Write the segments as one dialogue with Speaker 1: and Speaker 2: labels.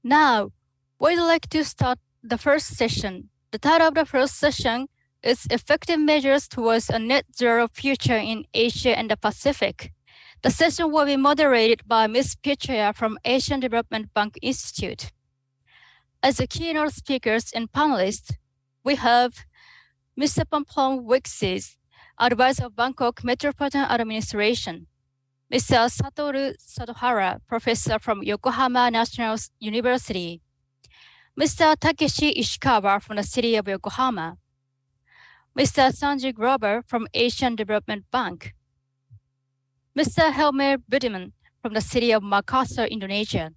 Speaker 1: Now, we'd like to start the first session. The title of the first session is Effective Measures Towards a Net Zero Future in Asia and the Pacific. The session will be moderated by Ms. Pichaya from Asian Development Bank Institute. As the keynote speakers and panelists, we have Mr. Pamplon Wixes, Advisor of Bangkok Metropolitan Administration, Mr. Satoru Sadohara, Professor from Yokohama National University, Mr. Takeshi Ishikawa from the City of Yokohama, Mr. Sanjay Grover from Asian Development Bank, Mr. Helmer Budiman from the City of Makassar, Indonesia.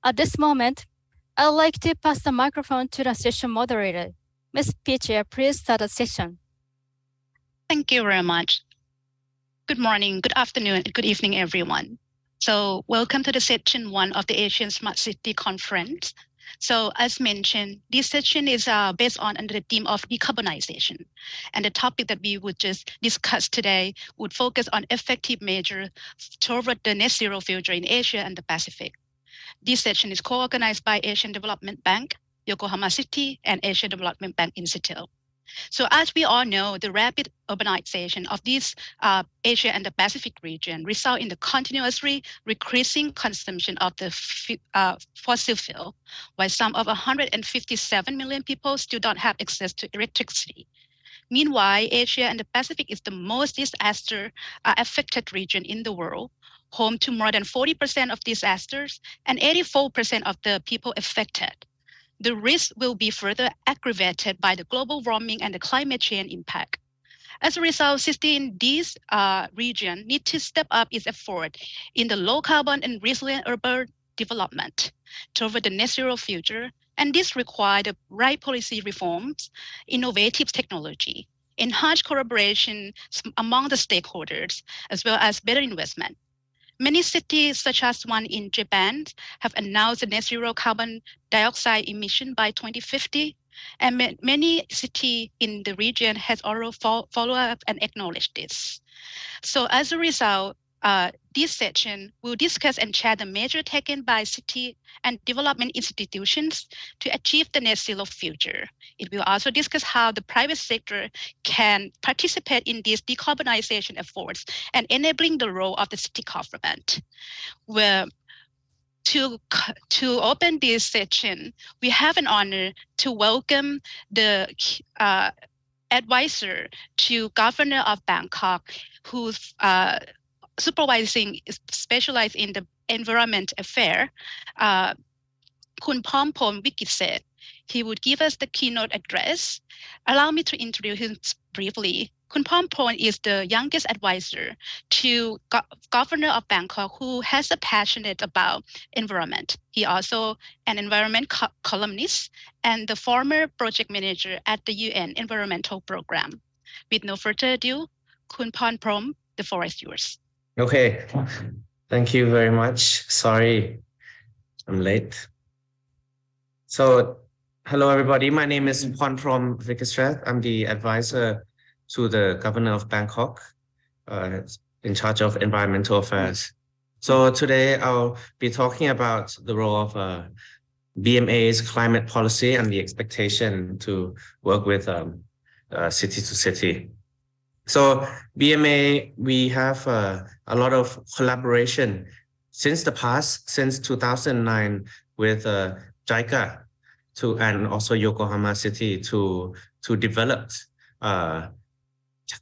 Speaker 1: At this moment, I'd like to pass the microphone to the session moderator. Ms. Pichaya, please start the session.
Speaker 2: Thank you very much. Good morning, good afternoon, and good evening, everyone. So welcome to the Session 1 of the Asian Smart City Conference. So as mentioned, this session is based on under the theme of decarbonization. And the topic that we would just discuss today would focus on effective measures toward the net zero future in Asia and the Pacific. This session is co-organized by Asian Development Bank, Yokohama City, and Asian Development Bank Institute. So as we all know, the rapid urbanization of this Asia and the Pacific region result in the continuously decreasing consumption of the fossil fuel, while some of 157 million people still don't have access to electricity. Meanwhile, Asia and the Pacific is the most disaster affected region in the world, home to more than 40% of disasters and 84% of the people affected. The risk will be further aggravated by the global warming and the climate change impact. As a result, cities in this region need to step up its effort in the low carbon and resilient urban development toward the net zero future. And this requires the right policy reforms, innovative technology, enhanced collaboration among the stakeholders, as well as better investment. Many cities, such as one in Japan, have announced a net zero carbon dioxide emission by 2050, and many cities in the region has already followed up and acknowledged this. So as a result, this session will discuss and share the measures taken by city and development institutions to achieve the net zero future. It will also discuss how the private sector can participate in these decarbonization efforts and enabling the role of the city government. Well, to open this session, we have an honor to welcome the advisor to Governor of Bangkok, who's specialized in the environment affair, Kun Pompom Wikise. He would give us the keynote address. Allow me to introduce him briefly. Kun Pompom is the youngest advisor to Governor of Bangkok who has a passionate about environment. He also an environment columnist and the former project manager at the UN Environmental Program. With no further ado, Kun Pompom, the floor is yours.
Speaker 3: Okay, thank you very much. Sorry, I'm late. So, hello everybody. My name is Ponprom Vikasrath. I'm the advisor to the Governor of Bangkok, in charge of environmental affairs. So today I'll be talking about the role of BMA's climate policy and the expectation to work with city to city. So BMA, we have a lot of collaboration since the past, since 2009 with JICA and also Yokohama City to develop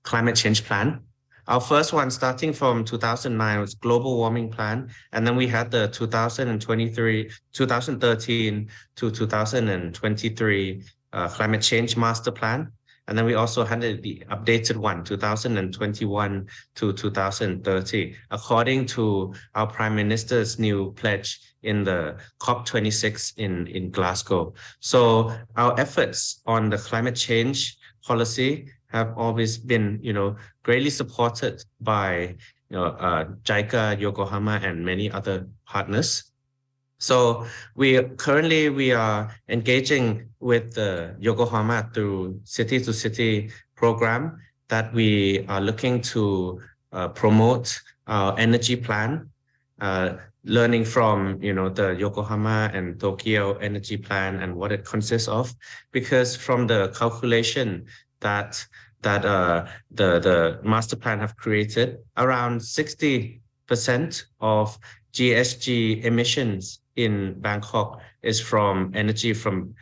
Speaker 3: climate change plan. Our first one starting from 2009 was global warming plan. And then we had the 2013 to 2023 climate change master plan. And then we also had the updated one, 2021 to 2030, according to our Prime Minister's new pledge in the COP26 in Glasgow. So our efforts on the climate change policy have always been, greatly supported by, JICA, Yokohama, and many other partners. So we are engaging with the Yokohama through city to city program that we are looking to promote our energy plan learning from, the Yokohama and Tokyo energy plan and what it consists of, because from the calculation that the master plan have created, around 60% of GHG emissions in Bangkok is from energy from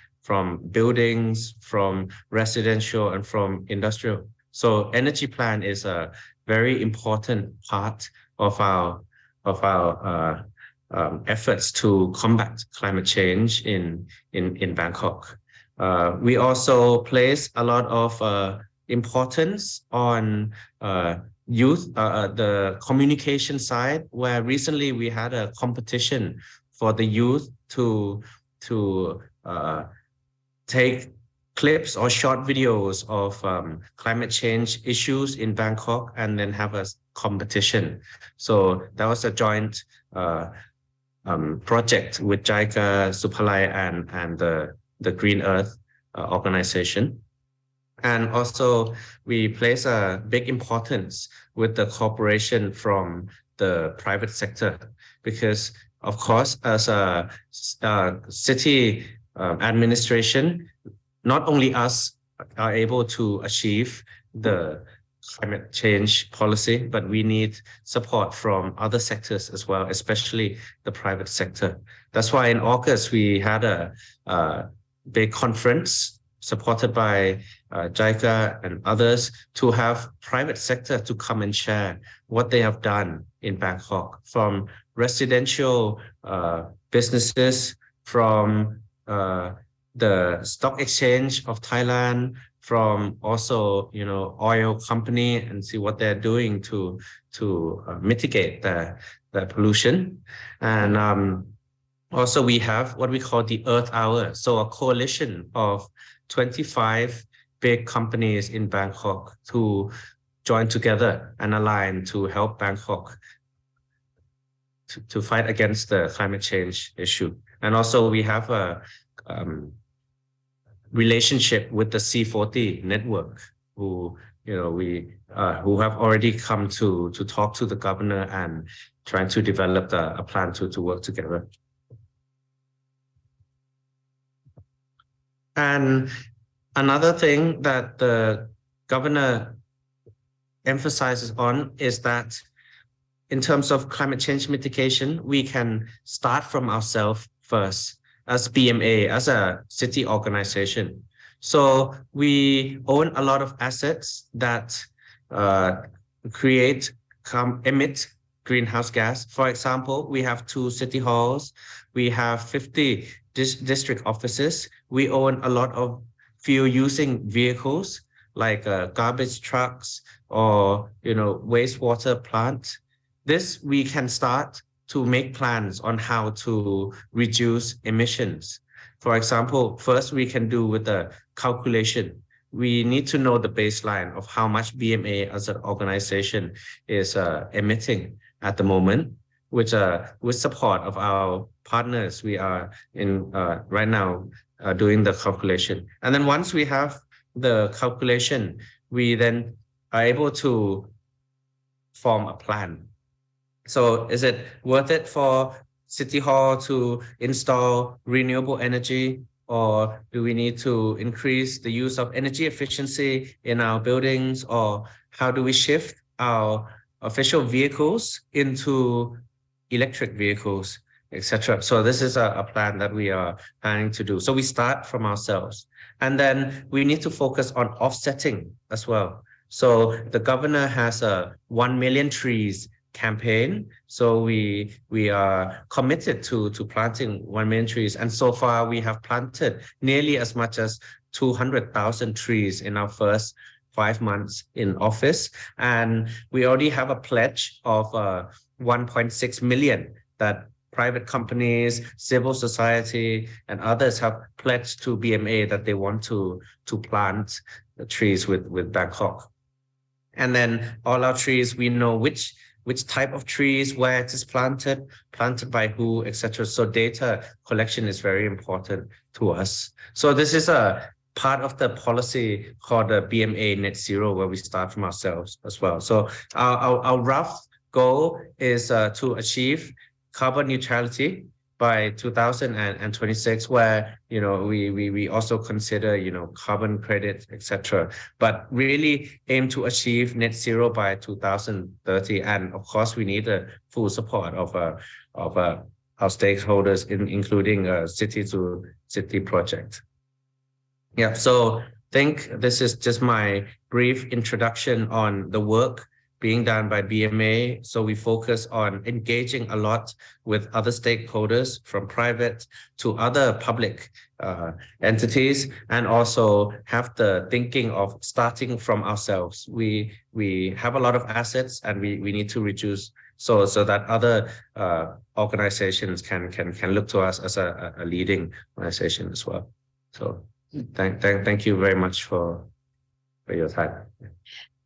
Speaker 3: buildings, from residential, and from industrial. So energy plan is a very important part of our efforts to combat climate change in Bangkok. We also place a lot of importance on youth, the communication side, where recently we had a competition for the youth to take clips or short videos of climate change issues in Bangkok and then have a competition. So that was a joint project with JICA, Supalai, and the Green Earth organization. And also we place a big importance with the cooperation from the private sector, because of course, as a city administration, not only us are able to achieve the climate change policy, but we need support from other sectors as well, especially the private sector. That's why in August, we had a big conference supported by JICA and others to have private sector to come and share what they have done in Bangkok, from residential businesses, from the stock exchange of Thailand, from also, oil company, and see what they're doing to mitigate the pollution. And also we have what we call the Earth Hour. So a coalition of 25 big companies in Bangkok to join together and align to help Bangkok to fight against the climate change issue. And also we have a relationship with the C40 network, who have already come to talk to the governor and trying to develop a plan to work together. And another thing that the governor emphasizes on is that in terms of climate change mitigation, we can start from ourselves first as BMA, as a city organization. So we own a lot of assets that emit greenhouse gas. For example, we have 2 city halls, we have 50 district offices. We own a lot of fuel-using vehicles like garbage trucks or wastewater plant. This we can start to make plans on how to reduce emissions. For example, first we can do with the calculation. We need to know the baseline of how much BMA as an organization is emitting at the moment, which with support of our partners, we are in right now doing the calculation. And then once we have the calculation, we then are able to form a plan. So is it worth it for City Hall to install renewable energy, or do we need to increase the use of energy efficiency in our buildings, or how do we shift our official vehicles into electric vehicles, etc.? So this is a plan that we are planning to do. So we start from ourselves, and then we need to focus on offsetting as well. So the governor has a 1 million trees campaign. So we are committed to planting 1 million trees. And so far we have planted nearly as much as 200,000 trees in our first 5 months in office. And we already have a pledge of 1.6 million that private companies, civil society, and others have pledged to BMA that they want to plant the trees with Bangkok. And then all our trees, we know which type of trees, where it is planted by who, etc. So data collection is very important to us. So this is a part of the policy called the BMA Net Zero, where we start from ourselves as well. So our rough goal is to achieve carbon neutrality by 2026, where we also consider carbon credit, etc. But really aim to achieve net zero by 2030, and of course we need the full support of our stakeholders, including a city-to-city project. Yeah, so I think this is just my brief introduction on the work being done by BMA. So we focus on engaging a lot with other stakeholders, from private to other public entities, and also have the thinking of starting from ourselves. We have a lot of assets, and we need to reduce so that other organizations can look to us as a leading organization as well. So thank you very much for your time.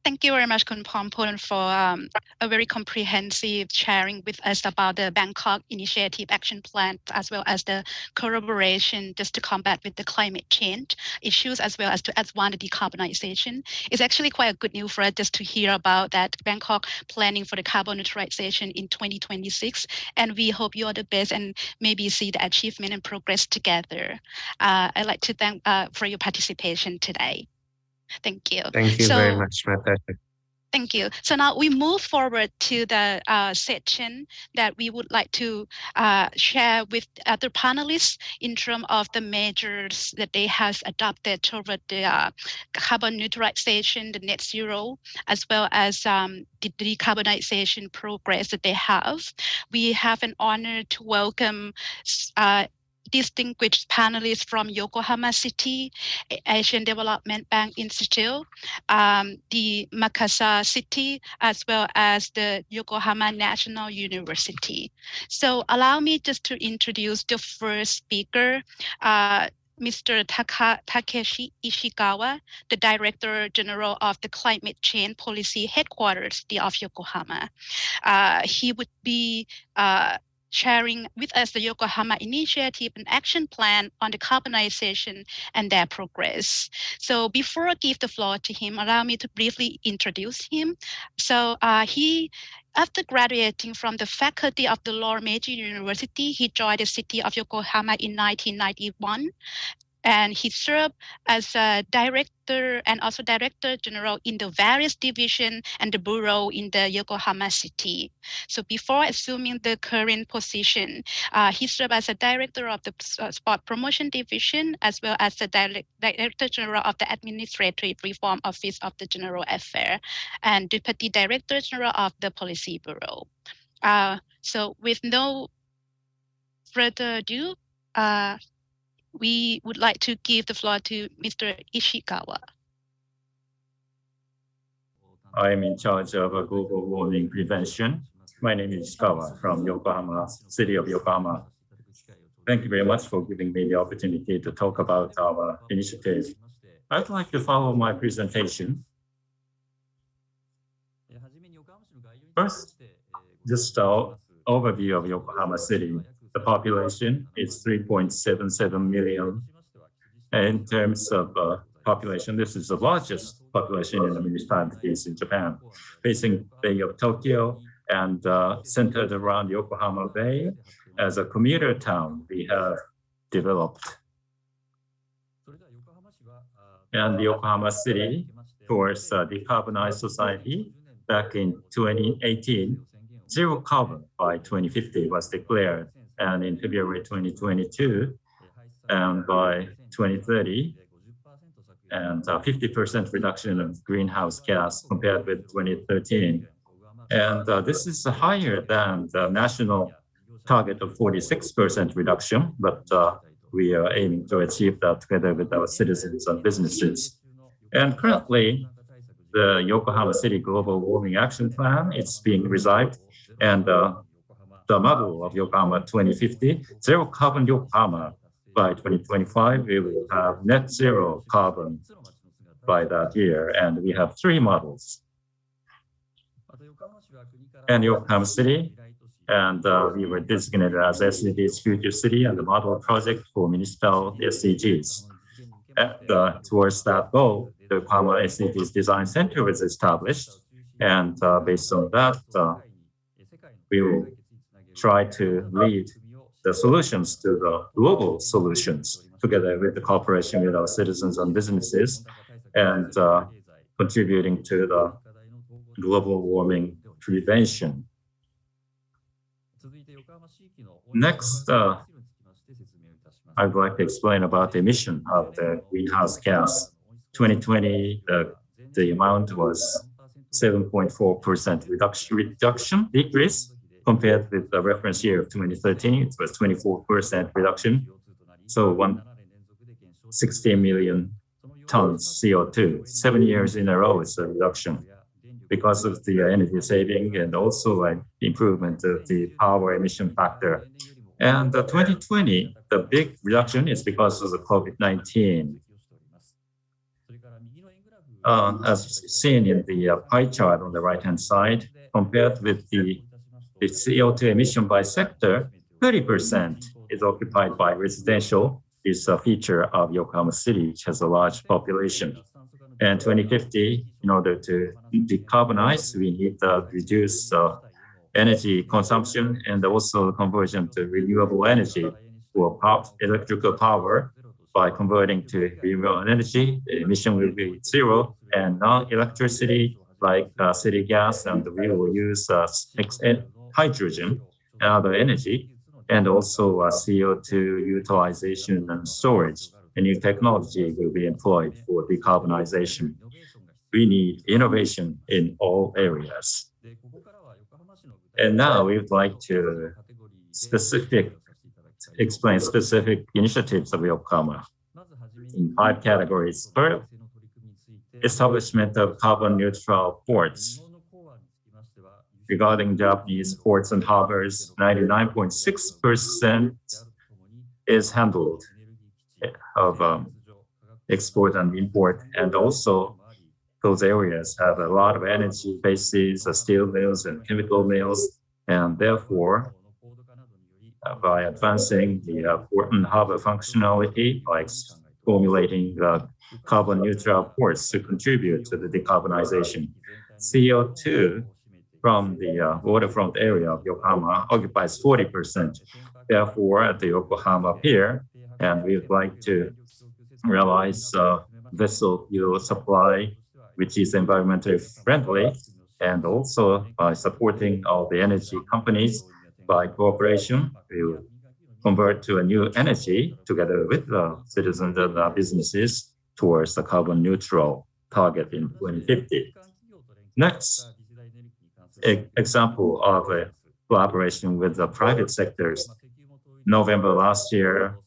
Speaker 2: Thank you very much, Khun Pornpon, for a very comprehensive sharing with us about the Bangkok Initiative Action Plan, as well as the collaboration just to combat with the climate change issues, as well as to advance the decarbonization. It's actually quite a good news for us just to hear about that Bangkok planning for the carbon neutralization in 2026. And we hope you are the best and maybe see the achievement and progress together. I'd like to thank for your participation today. Thank you.
Speaker 3: Thank you very much, my pleasure.
Speaker 2: Thank you. So now we move forward to the section that we would like to share with other panelists in terms of the measures that they have adopted toward the carbon neutralization, the net zero, as well as the decarbonization progress that they have. We have an honor to welcome distinguished panelists from Yokohama City, Asian Development Bank Institute, the Makassar City, as well as the Yokohama National University. So allow me just to introduce the first speaker, Mr. Takeshi Ishikawa, the Director General of the Climate Change Policy Headquarters of Yokohama. He would be sharing with us the Yokohama Initiative and Action Plan on decarbonization and their progress. So before I give the floor to him, allow me to briefly introduce him. So after graduating from the faculty of the Law Meiji University, he joined the city of Yokohama in 1991. And he served as a director and also director general in the various divisions and the bureau in the Yokohama city. So before assuming the current position, he served as a director of the sport promotion division, as well as the director general of the administrative reform office of the general affairs and deputy director general of the policy bureau. So with no further ado, we would like to give the floor to Mr. Ishikawa.
Speaker 4: I am in charge of global warming prevention. My name is Ishikawa from Yokohama, city of Yokohama. Thank you very much for giving me the opportunity to talk about our initiative. I'd like to follow my presentation. First, just an overview of Yokohama City. The population is 3.77 million. In terms of population, this is the largest population in the municipalities in Japan, facing Bay of Tokyo and centered around Yokohama Bay. As a commuter town, we have developed. And the Yokohama City, towards a decarbonized society, back in 2018, zero carbon by 2050 was declared. And in February 2022, and by 2030, and 50% reduction of greenhouse gas compared with 2013. And this is higher than the national target of 46% reduction, but we are aiming to achieve that together with our citizens and businesses. And currently, the Yokohama City Global Warming Action Plan, it's being revised, and the model of Yokohama 2050, zero carbon Yokohama. By 2025, we will have net zero carbon by that year, and we have three models. And Yokohama City, and we were designated as SDG's future city and the model project for municipal SDGs. And towards that goal, the Yokohama SDGs Design Center was established, and based on that, we will try to lead the solutions to the global solutions together with the cooperation with our citizens and businesses and contributing to the global warming prevention. Next, I would like to explain about the emission of the greenhouse gas. 2020, the amount was 7.4% decrease compared with the reference year of 2013. It was 24% reduction. So 160 million tons CO2. 7 years in a row, it's a reduction because of the energy saving and also an improvement of the power emission factor. And 2020, the big reduction is because of the COVID-19. As seen in the pie chart on the right-hand side, compared with the CO2 emission by sector, 30% is occupied by residential. Is a feature of Yokohama City, which has a large population. And 2050, in order to decarbonize, we need to reduce energy consumption and also conversion to renewable energy for electrical power. By converting to renewable energy, the emission will be zero, and non-electricity like city gas, and we will use hydrogen and other energy, and also CO2 utilization and storage. A new technology will be employed for decarbonization. We need innovation in all areas. And now we would like to explain specific initiatives of Yokohama in 5 categories. First, establishment of carbon neutral ports. Regarding Japanese ports and harbors, 99.6% is handled of export and import, and also those areas have a lot of energy bases, steel mills and chemical mills, and therefore, by advancing the port and harbor functionality, like formulating carbon neutral ports to contribute to the decarbonization. CO2 from the waterfront area of Yokohama occupies 40%. Therefore, at the Yokohama Pier, and we would like to realize vessel fuel supply, which is environmentally friendly, and also by supporting all the energy companies by cooperation, we will convert to a new energy together with the citizens and the businesses towards the carbon neutral target in 2050. Next, example of a collaboration with the private sectors. November last year,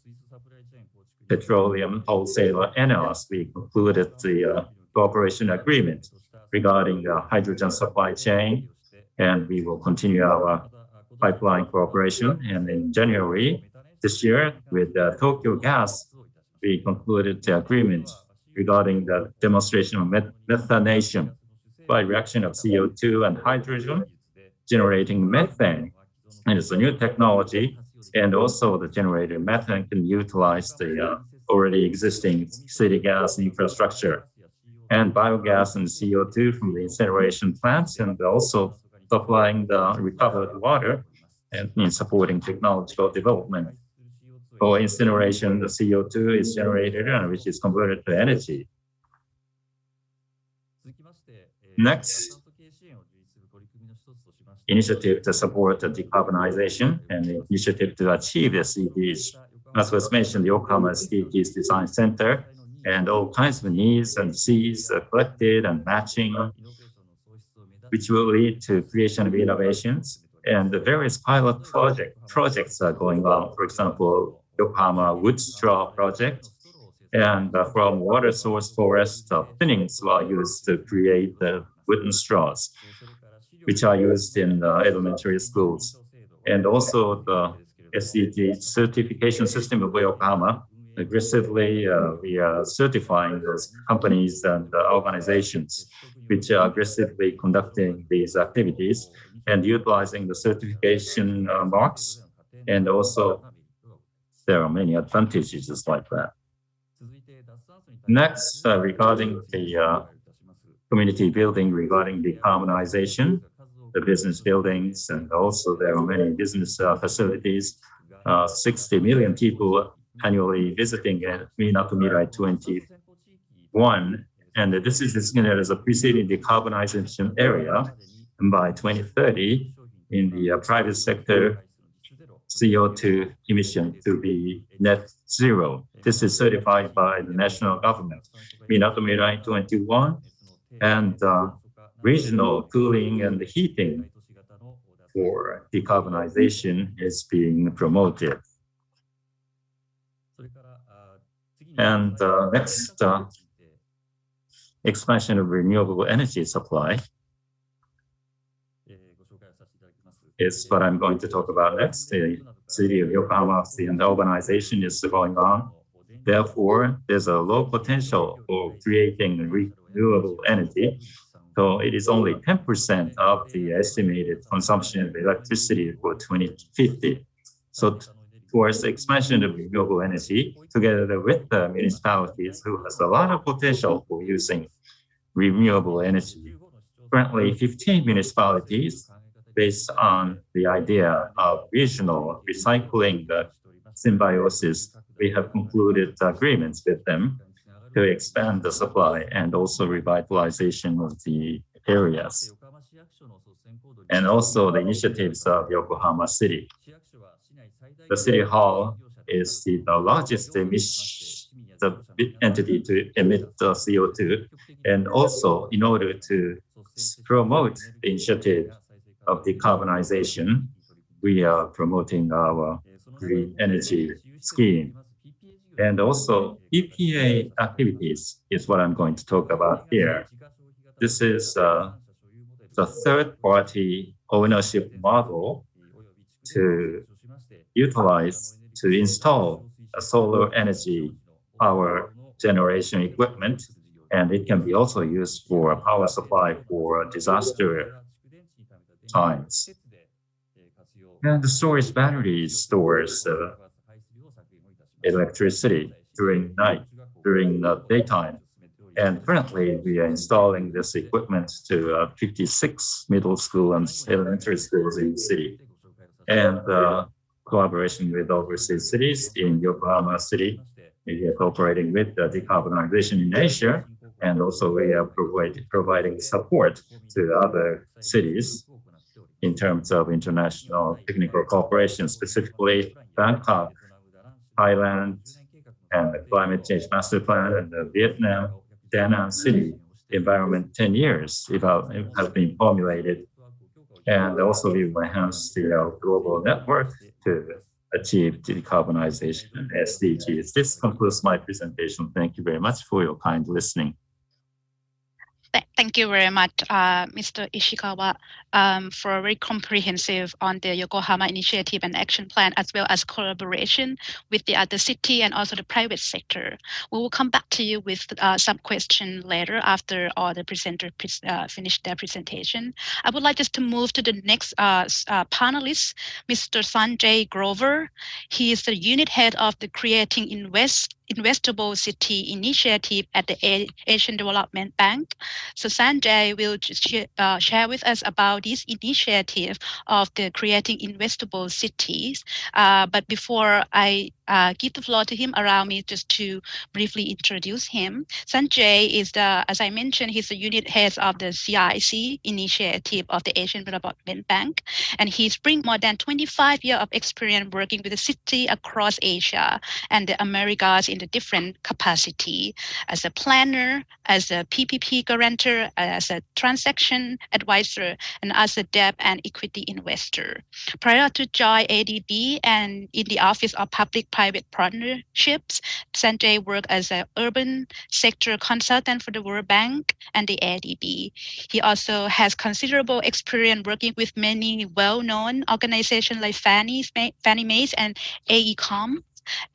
Speaker 4: petroleum wholesaler ENEOS, we concluded the cooperation agreement regarding the hydrogen supply chain, and we will continue our pipeline cooperation. And in January this year, with Tokyo Gas, we concluded the agreement regarding the demonstration of methanation by reaction of CO2 and hydrogen, generating methane. And it's a new technology, and also the generated methane can utilize the already existing city gas infrastructure and biogas and CO2 from the incineration plants, and also supplying the recovered water and in supporting technological development. For incineration, the CO2 is generated and which is converted to energy. Next, initiative to support the decarbonization and the initiative to achieve the SDGs. As was mentioned, the Yokohama SDGs Design Center, and all kinds of needs and seeds are collected and matching, which will lead to creation of innovations. And the various pilot projects are going on. For example, Yokohama Wood Straw Project, and from water source forest, thinnings were used to create the wooden straws, which are used in elementary schools. And also the SDG certification system of Yokohama, aggressively we are certifying those companies and organizations which are aggressively conducting these activities and utilizing the certification marks. And also there are many advantages like that. Next, regarding the community building regarding decarbonization, the business buildings, and also there are many business facilities. 60 million people annually visiting Minatomirai 21, and this is designated as a preceding decarbonization area. And by 2030, in the private sector, CO2 emission to be net zero. This is certified by the national government. Minatomirai 21 and regional cooling and heating for decarbonization is being promoted. And next, expansion of renewable energy supply is what I'm going to talk about next. The city of Yokohama and the urbanization is going on. Therefore, there's a low potential for creating renewable energy. So it is only 10% of the estimated consumption of electricity for 2050. So towards the expansion of renewable energy, together with the municipalities who has a lot of potential for using renewable energy. Currently, 15 municipalities, based on the idea of regional recycling symbiosis, we have concluded agreements with them to expand the supply and also revitalization of the areas. And also the initiatives of Yokohama City. The City Hall is the largest entity to emit the CO2. And also, in order to promote the initiative of decarbonization, we are promoting our green energy scheme. And also, EPA activities is what I'm going to talk about here. This is the third-party ownership model to utilize, to install a solar energy power generation equipment, and it can be also used for power supply for disaster times. And the storage battery stores electricity during night, during the daytime. And currently, we are installing this equipment to 56 middle school and elementary schools in the city. And collaboration with overseas cities in Yokohama City, we are cooperating with the decarbonization in Asia, and also we are providing support to other cities in terms of international technical cooperation, specifically Bangkok, Thailand, and the Climate Change Master Plan, and the Vietnam, Da Nang City Environment 10 years have been formulated. And also we will enhance the global network to achieve decarbonization and SDGs. This concludes my presentation. Thank you very much for your kind listening.
Speaker 2: Thank you very much, Mr. Ishikawa, for a very comprehensive on the Yokohama Initiative and Action Plan, as well as collaboration with the other city and also the private sector. We will come back to you with some question later after all the presenters finish their presentation. I would like just to move to the next panelist, Mr. Sanjay Grover. He is the unit head of the Creating Investable City Initiative at the Asian Development Bank. So Sanjay will just share with us about this initiative of the Creating Investable Cities. But before I give the floor to him, allow me just to briefly introduce him. Sanjay is as I mentioned, he's the unit head of the CIC initiative of the Asian Development Bank. And he's bring more than 25 years of experience working with the city across Asia and the Americas in the different capacity as a planner, as a PPP guarantor, as a transaction advisor, and as a debt and equity investor. Prior to join ADBI and in the Office of Public-Private Partnerships, Sanjay worked as an urban sector consultant for the World Bank and the ADBI. He also has considerable experience working with many well-known organizations like Fannie Mae and AECOM.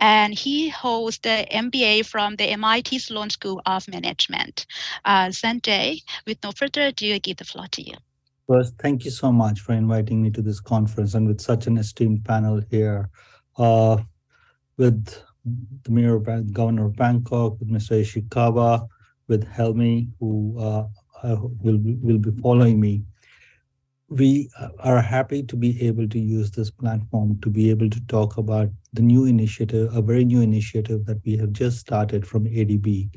Speaker 2: And he holds the MBA from the MIT Sloan School of Management. Sanjay, with no further ado, I give the floor to you.
Speaker 5: First, thank you so much for inviting me to this conference and with such an esteemed panel here with the Mayor, Governor of Bangkok, with Mr. Ishikawa, with Helmi, who will be following me. we are happy to be able to use this platform to be able to talk about the new initiative, a very new initiative that we have just started from ADB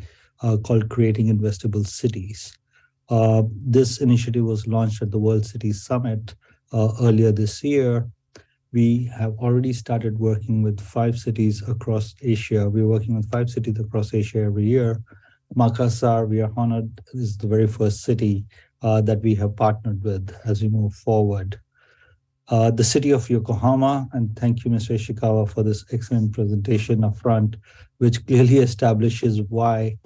Speaker 5: called Creating Investable Cities. This initiative was launched at the World Cities Summit earlier this year. We have already started working with 5 cities across Asia. We're working with 5 cities across Asia every year. Makassar, we are honored, is the very first city that we have partnered with as we move forward. The city of Yokohama, and thank you, Mr. Ishikawa, for this excellent presentation up front, which clearly establishes why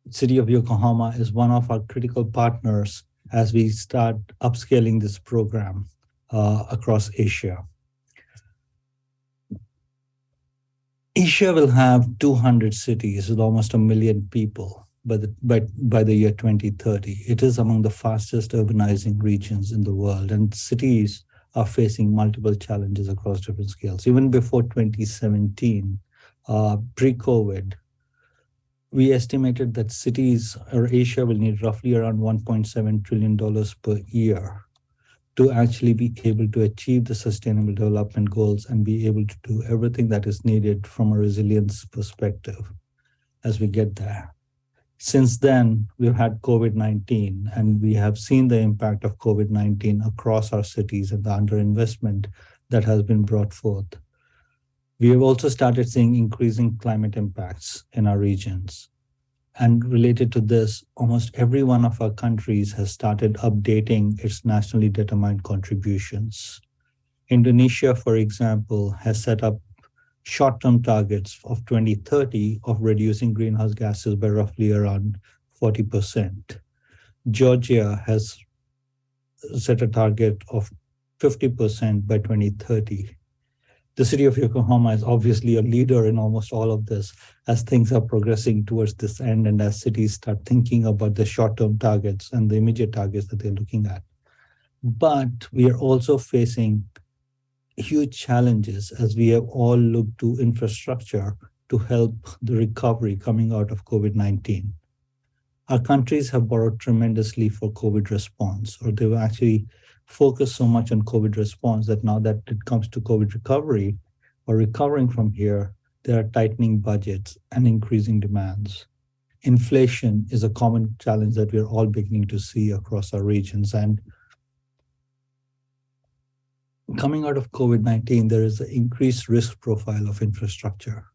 Speaker 5: city of Yokohama is one of our critical partners as we start upscaling this program across Asia. Asia will have 200 cities with almost 1 million people by the year 2030. It is among the fastest urbanizing regions in the world, and cities are facing multiple challenges across different scales. Even before 2017, pre-COVID, we estimated that cities or Asia will need roughly around $1.7 trillion per year to actually be able to achieve the sustainable development goals and be able to do everything that is needed from a resilience perspective as we get there. Since then, we've had COVID-19, and we have seen the impact of COVID-19 across our cities and the underinvestment that has been brought forth. We have also started seeing increasing climate impacts in our regions. And related to this, almost every one of our countries has started updating its nationally determined contributions. Indonesia, for example, has set up short-term targets of 2030 of reducing greenhouse gases by roughly around 40%. Georgia has set a target of 50% by 2030. The city of Yokohama is obviously a leader in almost all of this as things are progressing towards this end and as cities start thinking about the short-term targets and the immediate targets that they're looking at. But we are also facing huge challenges as we have all looked to infrastructure to help the recovery coming out of COVID-19. Our countries have borrowed tremendously for COVID response, or they've actually focused so much on COVID response that now that it comes to COVID recovery or recovering from here, they are tightening budgets and increasing demands. Inflation is a common challenge that we're all beginning to see across our regions. And coming out of COVID-19, there is an increased risk profile of infrastructure.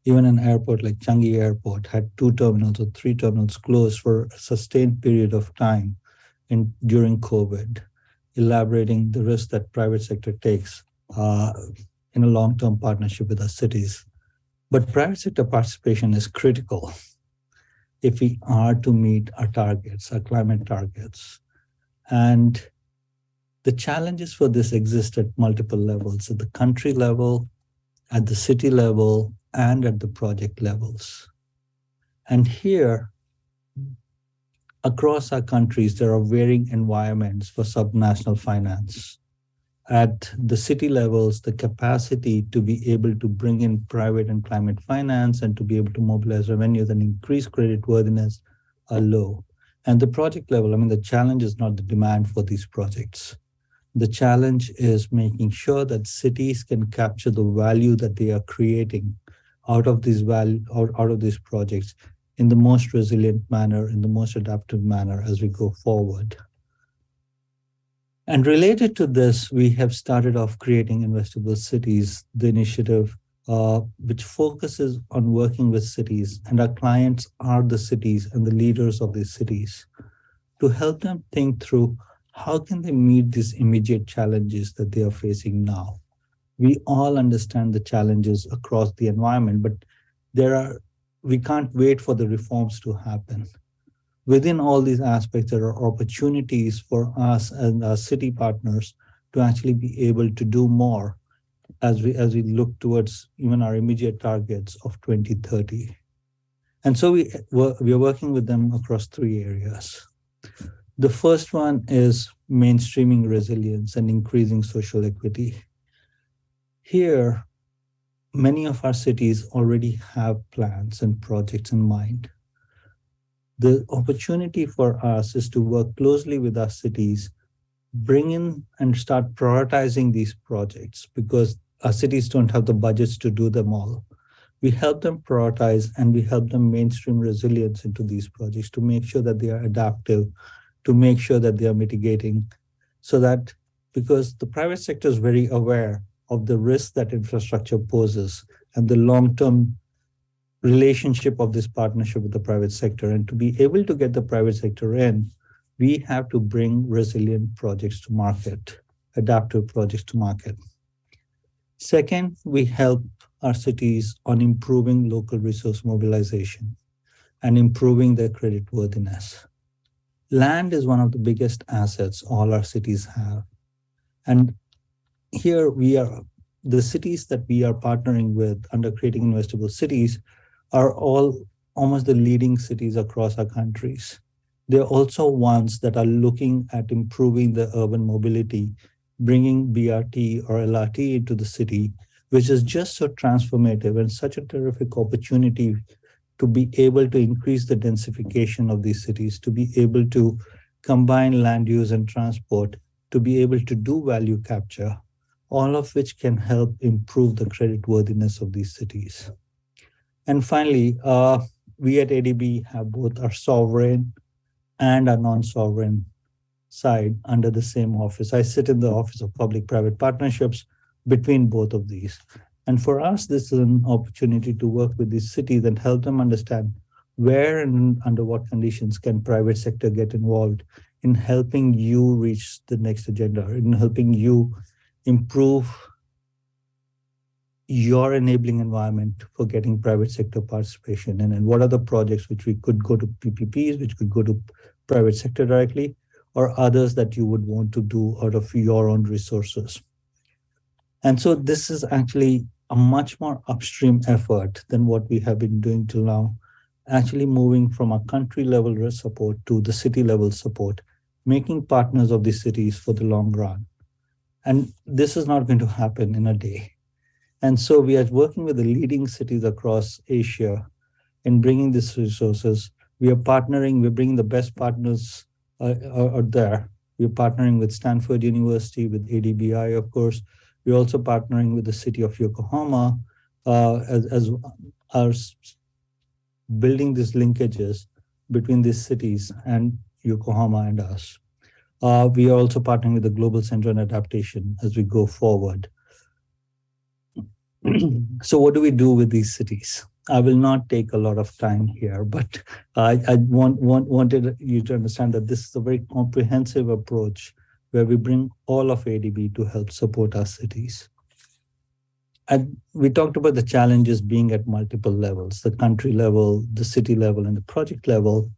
Speaker 5: Even an airport like Changi Airport had 2 terminals or 3 terminals closed for a sustained period of time during COVID, elaborating the risk that private sector takes in a long-term partnership with our cities. But private sector participation is critical if we are to meet our targets, our climate targets. And the challenges for this exist at multiple levels, at the country level, at the city level, and at the project levels. And here, across our countries, there are varying environments for subnational finance. At the city levels, the capacity to be able to bring in private and climate finance and to be able to mobilize revenues and increase creditworthiness are low. And the project level, the challenge is not the demand for these projects. The challenge is making sure that cities can capture the value that they are creating out of these projects in the most resilient manner, in the most adaptive manner as we go forward. And related to this, we have started off Creating Investable Cities, the initiative which focuses on working with cities, and our clients are the cities and the leaders of these cities, to help them think through how can they meet these immediate challenges that they are facing now. We all understand the challenges across the environment, but we can't wait for the reforms to happen. Within all these aspects, there are opportunities for us and our city partners to actually be able to do more as we look towards even our immediate targets of 2030. And so we are working with them across 3 areas. The first one is mainstreaming resilience and increasing social equity. Here, many of our cities already have plans and projects in mind. The opportunity for us is to work closely with our cities bring in and start prioritizing these projects because our cities don't have the budgets to do them all. We help them prioritize and we help them mainstream resilience into these projects to make sure that they are adaptive, to make sure that they are mitigating, so that because the private sector is very aware of the risk that infrastructure poses and the long-term relationship of this partnership with the private sector. And to be able to get the private sector in, we have to bring resilient projects to market, adaptive projects to market. Second, we help our cities on improving local resource mobilization and improving their creditworthiness. Land is one of the biggest assets all our cities have. And here the cities that we are partnering with under Creating Investable Cities are all almost the leading cities across our countries. They're also ones that are looking at improving the urban mobility, bringing BRT or LRT into the city, which is just so transformative and such a terrific opportunity to be able to increase the densification of these cities, to be able to combine land use and transport, to be able to do value capture, all of which can help improve the creditworthiness of these cities. And finally, we at ADB have both our sovereign and our non-sovereign side under the same office. I sit in the Office of Public-Private Partnerships between both of these. And for us, this is an opportunity to work with these cities and help them understand where and under what conditions can private sector get involved in helping you reach the next agenda, in helping you improve your enabling environment for getting private sector participation. And what are the projects which we could go to PPPs, which could go to private sector directly, or others that you would want to do out of your own resources. And so this is actually a much more upstream effort than what we have been doing till now, actually moving from a country level support to the city level support, making partners of these cities for the long run. And this is not going to happen in a day. And so we are working with the leading cities across Asia in bringing these resources. We are partnering, we're bringing the best partners out there. We're partnering with Stanford University, with ADBI, of course. We're also partnering with the city of Yokohama as our building these linkages between these cities and Yokohama and us. We are also partnering with the Global Center on Adaptation as we go forward. So what do we do with these cities? I will not take a lot of time here, but I wanted you to understand that this is a very comprehensive approach where we bring all of ADB to help support our cities. And we talked about the challenges being at multiple levels, the country level, the city level, and the project level.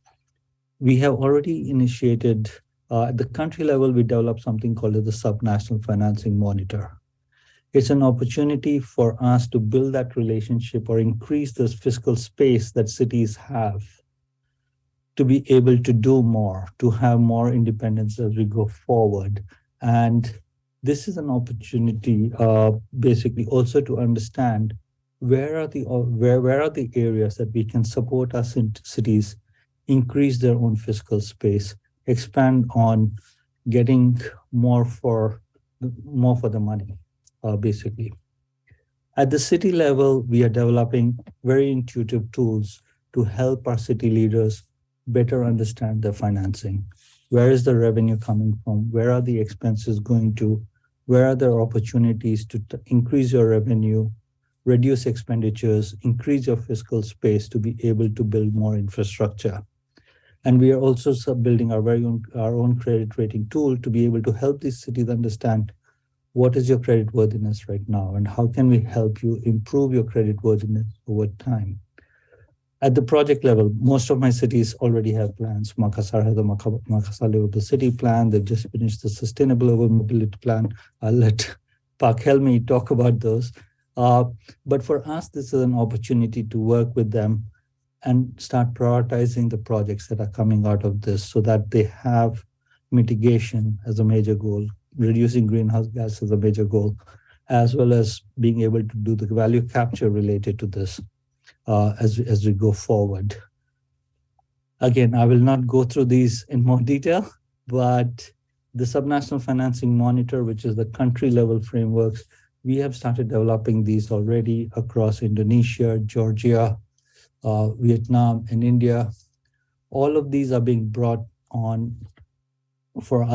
Speaker 5: We have already initiated, at the country level, we developed something called the Subnational Financing Monitor. It's an opportunity for us to build that relationship or increase this fiscal space that cities have to be able to do more, to have more independence as we go forward. And this is an opportunity basically also to understand where are the areas that we can support our cities, increase their own fiscal space, expand on getting more for the money. Basically. At the city level, we are developing very intuitive tools to help our city leaders better understand their financing. Where is the revenue coming from? Where are the expenses going to? Where are there opportunities to increase your revenue, reduce expenditures, increase your fiscal space to be able to build more infrastructure? And we are also building our own credit rating tool to be able to help these cities understand what is your creditworthiness right now, and how can we help you improve your creditworthiness over time? At the project level, most of my cities already have plans. Makassar has a Makassar Livable City Plan. They've just finished the Sustainable Urban Mobility Plan. I'll let Pak Helmi talk about those. But for us, this is an opportunity to work with them and start prioritizing the projects that are coming out of this so that they have mitigation as a major goal, reducing greenhouse gas as a major goal, as well as being able to do the value capture related to this as we go forward. Again, I will not go through these in more detail, but The subnational financing monitor, which is the country level frameworks, we have started developing these already across Indonesia, Georgia, Vietnam, and India. All of these are being brought on for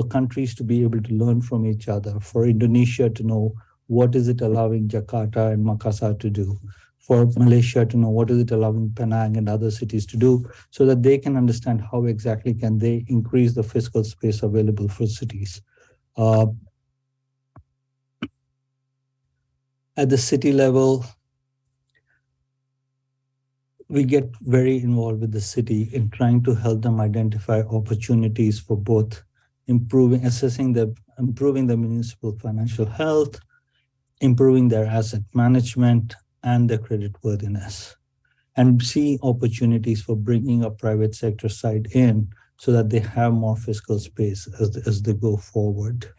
Speaker 5: countries to be able to learn from each other, for Indonesia to know what is it allowing Jakarta and Makassar to do, for Malaysia to know what is it allowing Penang and other cities to do, so that they can understand how exactly can they increase the fiscal space available for cities. At the city level, we get very involved with the city in trying to help them identify opportunities for both improving the municipal financial health, improving their asset management and their creditworthiness, and see opportunities for bringing a private sector side in so that they have more fiscal space as they go forward.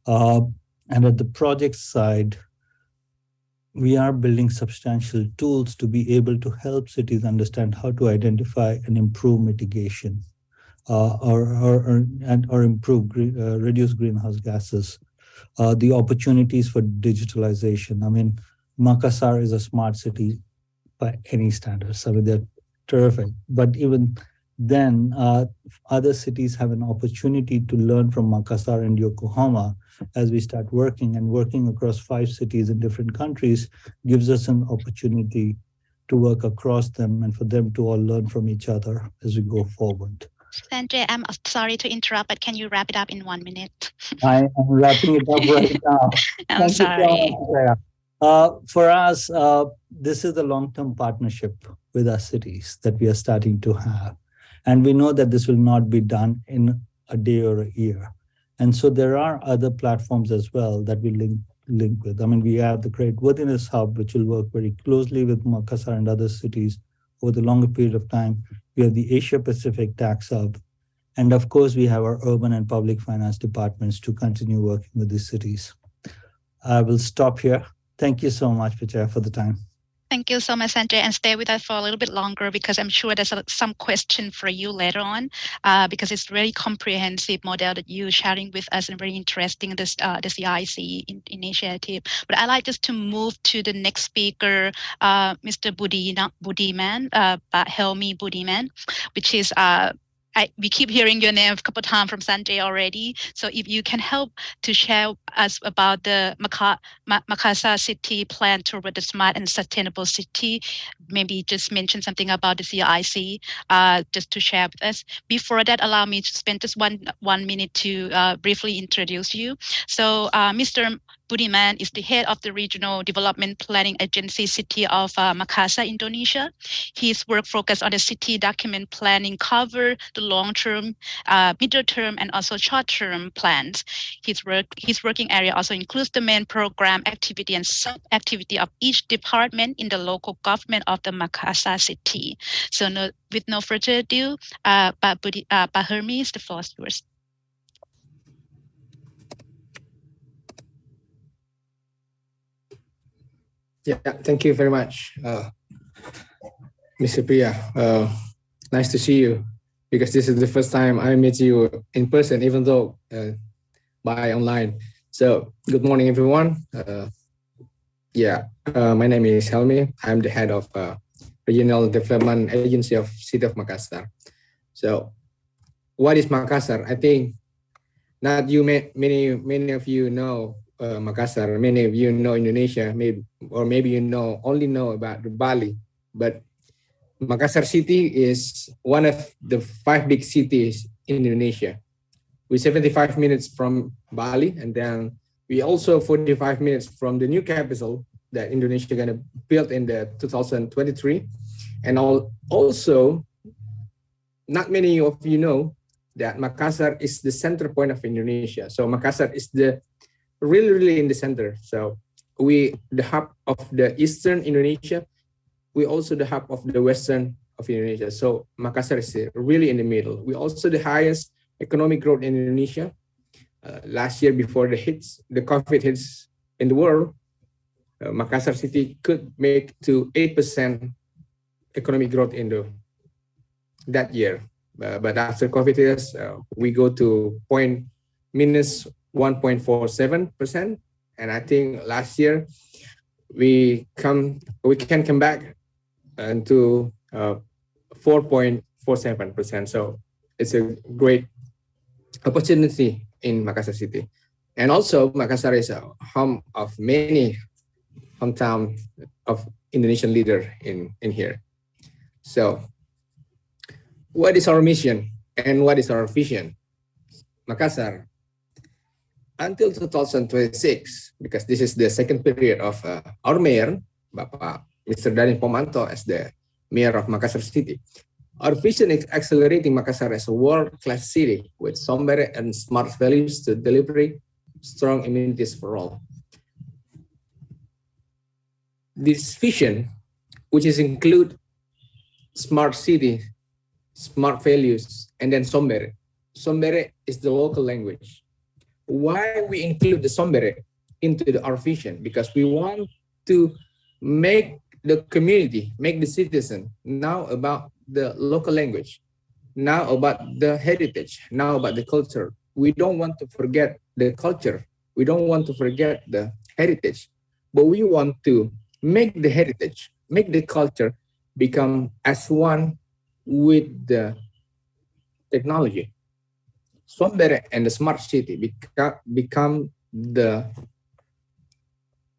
Speaker 5: And at the project side, we are building substantial tools to be able to help cities understand how to identify and improve mitigation or improve, reduce greenhouse gases. The opportunities for digitalization. I mean, Makassar is a smart city by any standards. I mean, they're terrific. But even then, other cities have an opportunity to learn from Makassar and Yokohama as we start working, and working across 5 cities in different countries gives us an opportunity to work across them and for them to all learn from each other as we go forward.
Speaker 2: Sanjay, I'm sorry to interrupt, but can you wrap it up in 1 minute?
Speaker 5: I am wrapping it up right now.
Speaker 2: I'm sorry.
Speaker 5: For us, this is the long-term partnership with our cities that we are starting to have. And we know that this will not be done in a day or a year. And so there are other platforms as well that we link with. I mean, we have the Creditworthiness Hub, which will work very closely with Makassar and other cities over the longer period of time. We have the Asia Pacific Tax Hub. And of course, we have our urban and public finance departments to continue working with these cities. I will stop here. Thank you so much, Pichaya, for the time.
Speaker 2: Thank you so much, Sanjay, and stay with us for a little bit longer because I'm sure there's some question for you later on because it's really comprehensive model that you're sharing with us and very interesting, this the CIC initiative. But I'd like just to move to the next speaker, Mr. Budiman, Helmi Budiman, which is we keep hearing your name a couple of times from Sanjay already. So if you can help to share us about the Makassar city plan toward the smart and sustainable city, maybe just mention something about the CIC, just to share with us. Before that, allow me to spend just one minute to briefly introduce you. So Mr. Budiman is the head of the Regional Development Planning Agency City of Makassar, Indonesia. His work focused on the city document planning cover the long-term, middle-term, and also short-term plans. His working area also includes the main program activity and sub-activity of each department in the local government of the Makassar city. So with no further ado, Pak Hermes, the floor is yours.
Speaker 6: Yeah, thank you very much, Mr. Priya. Nice to see you, because this is the first time I meet you in person, even though by online. So good morning, everyone. My name is Helmi. I'm the head of Regional Development Agency of City of Makassar. So what is Makassar? I think not many of you know Makassar. Many of you know Indonesia, maybe you only know about Bali, but Makassar city is one of the 5 big cities in Indonesia. We're 75 minutes from Bali, and then we also 45 minutes from the new capital that Indonesia is gonna build in the 2023. And also, not many of you know that Makassar is the center point of Indonesia. So Makassar is the really in the center. So we the hub of the eastern Indonesia. We also the hub of the western of Indonesia. So Makassar is really in the middle. We also the highest economic growth in Indonesia. Last year, before the COVID hits in the world, Makassar city could make to 8% economic growth in that year. But after COVID hits, we go to minus 1.47%. And I think last year we can come back to 4.47%. So it's a great opportunity in Makassar city. And also Makassar is a home of many hometown of Indonesian leader in here. So what is our mission and what is our vision? Makassar, until 2026, because this is the second period of our mayor, Bapak Mr. Dani Pomanto as the mayor of Makassar city. Our vision is accelerating Makassar as a world-class city with somber and smart values to deliver strong amenities for all. This vision, which is include smart city, smart values, and then Sombere. Sombere is the local language. Why we include the Sombere into our vision? Because we want to make the community, make the citizen know about the local language, now about the heritage, now about the culture. We don't want to forget the culture. We don't want to forget the heritage, but we want to make the heritage, make the culture become as one with the technology. Sombere and the smart city become the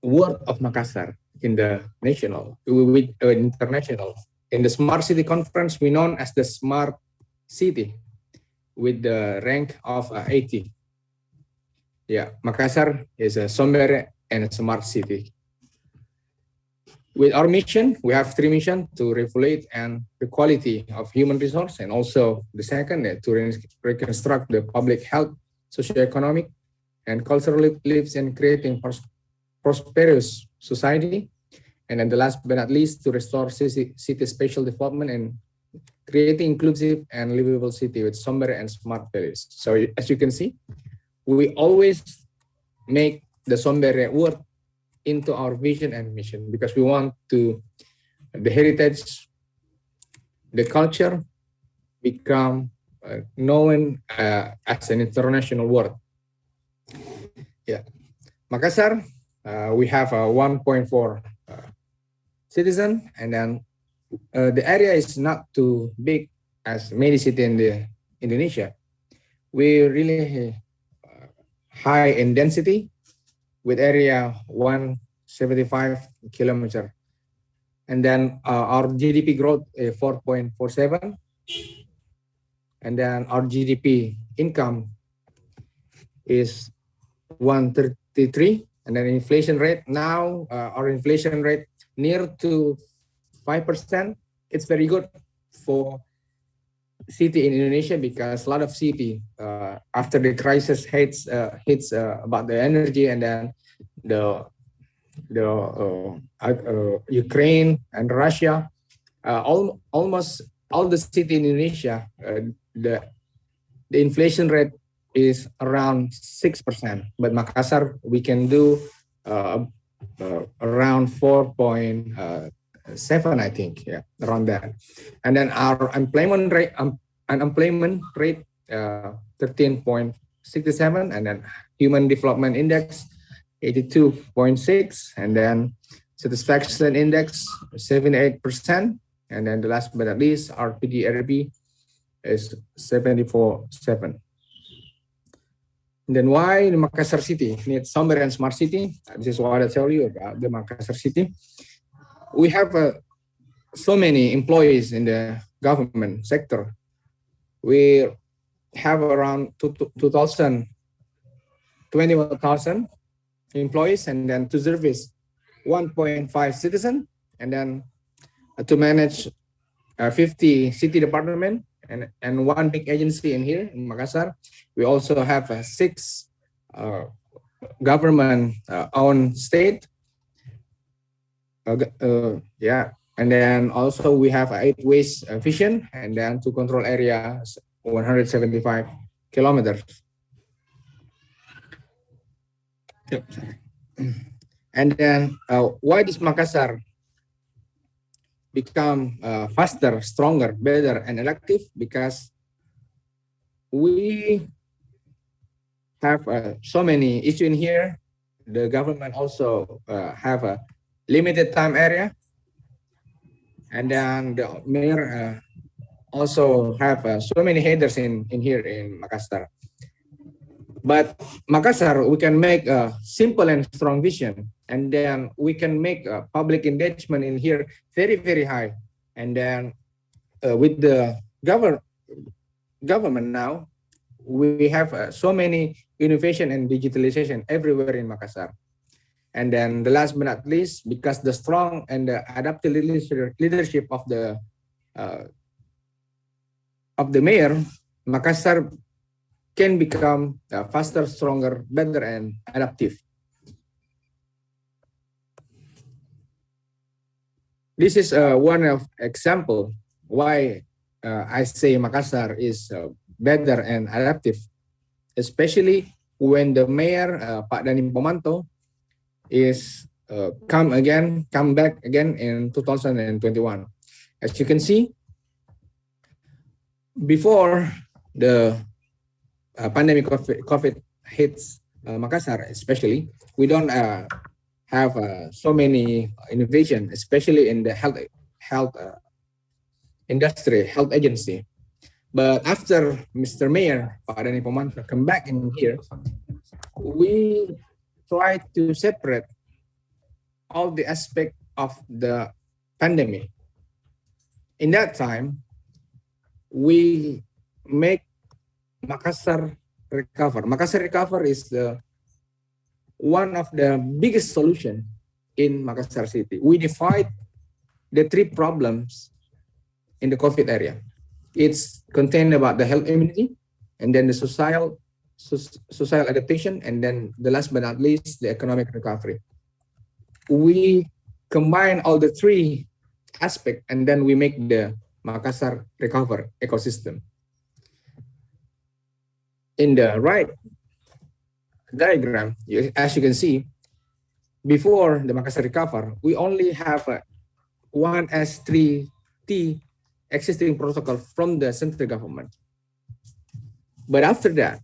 Speaker 6: word of Makassar in the national, with international. In the smart city conference, we known as the smart city with the rank of 80. Yeah, Makassar is a Sombere and a smart city. With our mission, we have 3 missions: to regulate and the quality of human resource, and also the second, to reconstruct the public health, socioeconomic, and cultural lives and creating prosperous society. And then the last but not least, to restore city spatial development and creating inclusive and livable city with Sombere and smart values. So as you can see, we always make the Sombere word into our vision and mission, because we want to the heritage, the culture become known as an international word. Yeah, Makassar, we have a 1.4 citizen, and then the area is not too big as many cities in the Indonesia. We really high in density, with area 175 kilometer. And then our GDP growth is 4.47. And then our GDP income is 133. And then inflation rate, now our inflation rate near to 5%. It's very good for city in Indonesia, because a lot of city after the crisis hits about the energy, and then the Ukraine and Russia, almost all the city in Indonesia, the inflation rate is around 6%, but Makassar we can do around 4.7, I think, yeah, around that. And then our unemployment rate 13.67, and then human development index 82.6, and then satisfaction index 78%, and then the last but not least, our PDRB is 74.7. Then why the Makassar city needs Sombere and smart city? This is what I tell you about the Makassar city. We have so many employees in the government sector. We have around 21,000 employees, and then to service 1.5 citizens, and then to manage 50 city department and one big agency in here in Makassar. We also have 6 government-owned state. Yeah, and then also we have 8 waste vision, and then to control area 175 kilometers. And then why does Makassar become faster, stronger, better, and elective? Because we have so many issues in here. The government also have a limited time area. And then the mayor also have so many headers in here in Makassar. But Makassar, we can make a simple and strong vision. And then we can make public engagement in here very, very high. And then with the government now, we have so many innovation and digitalization everywhere in Makassar. And then the last but not least, because the strong and the adaptive leadership of the mayor, Makassar can become faster, stronger, better, and adaptive. This is one of example why I say Makassar is better and adaptive, especially when the mayor, Pak Dani Pomanto, is come back again in 2021. As you can see, before the pandemic COVID hits Makassar, especially, we don't have so many innovation, especially in the health industry, health agency. But after Mr. Mayor, Pak Dani Pomanto, come back in here, we try to separate all the aspect of the pandemic. In that time, we make Makassar recover. Makassar recover is one of the biggest solution in Makassar city. We divide the three problems in the COVID area. It's contained about the health immunity, and then the social adaptation, and then the last but not least, the economic recovery. We combine all the three aspects, and then we make the Makassar recover ecosystem. In the right diagram, as you can see, before the Makassar recover, we only have one S3T existing protocol from the central government. But after that,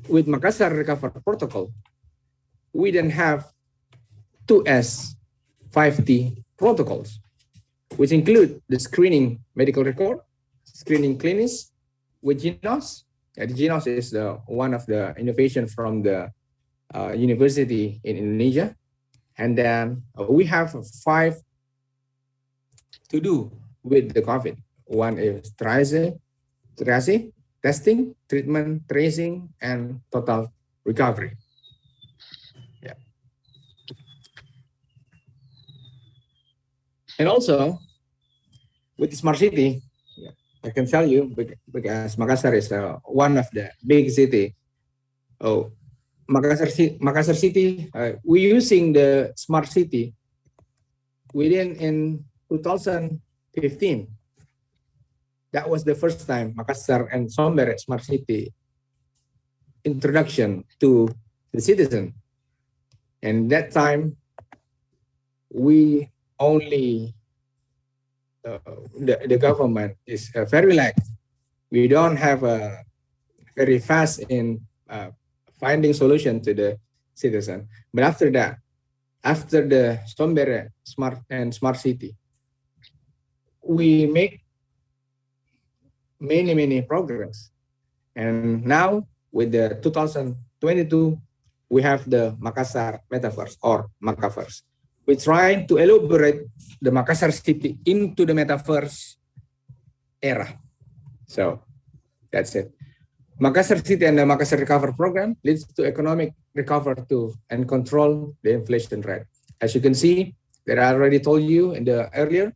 Speaker 6: with Makassar recover protocol, we then have 2S 5T protocols, which include the screening medical record, screening clinics with GENOS. The GENOS is one of the innovation from the university in Indonesia. And then we have 5 to do with the COVID. One is triage, testing, treatment, tracing, and total recovery. Yeah. And also, with the smart city, I can tell you, because Makassar is one of the big city. Oh, Makassar city, we're using the smart city in 2015. That was the first time Makassar and Sombere smart city introduction to the citizen. And that time, we only the government is very relaxed. We don't have a very fast in finding solution to the citizen. But after that, after the Sombere smart city, we make many progress. And now with the 2022, we have the Makassar Metaverse or Makaverse. We're trying to elaborate the Makassar city into the Metaverse era. So that's it. Makassar city and the Makassar recovery program leads to economic recovery too and control the inflation rate. As you can see, that I already told you earlier,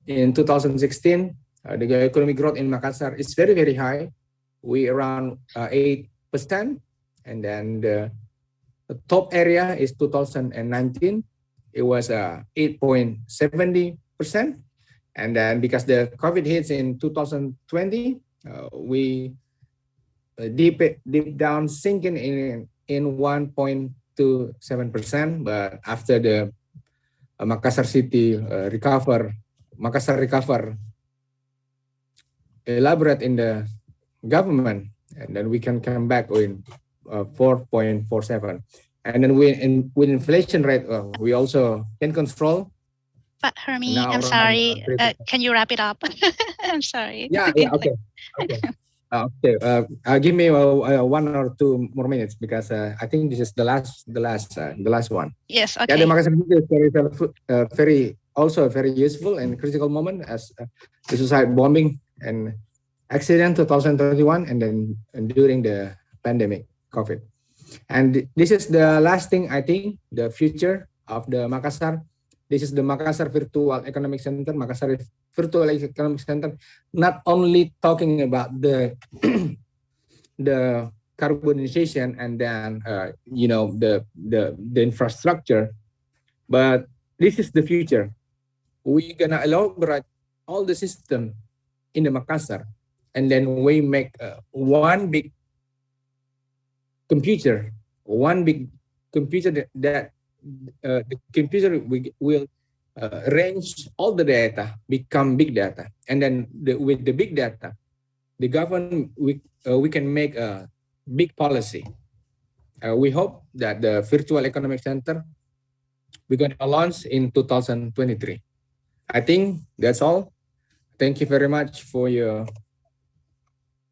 Speaker 6: in 2016, the economic growth in Makassar is very high. We around 8%, and then the top area is 2019. It was 8.70%, and then because the COVID hits in 2020, we deep down sinking in 1.27%. But after the Makassar city Makassar recover, elaborate in the government, and then we can come back 4.47. And then with inflation rate, we also can control.
Speaker 2: But Hermie, I'm sorry. Can you wrap it up? I'm sorry.
Speaker 6: Yeah, okay. Give me 1 or 2 more minutes because I think this is the last one.
Speaker 2: Yes. Okay.
Speaker 6: Yeah, the Makassar is also a very useful and critical moment as the suicide bombing and accident 2021 and during the pandemic COVID. And this is the last thing, I think, the future of the Makassar. This is the Makassar Virtual Economic Center, Makassar Virtual Economic Center, not only talking about the the carbonization and then the infrastructure, but this is the future. We're gonna elaborate all the system in the Makassar, and then we make one big computer, that the computer will arrange all the data, become big data, and then with the big data, the government we can make a big policy. We hope that the Virtual Economic Center we're going to launch in 2023. I think that's all. Thank you very much for your.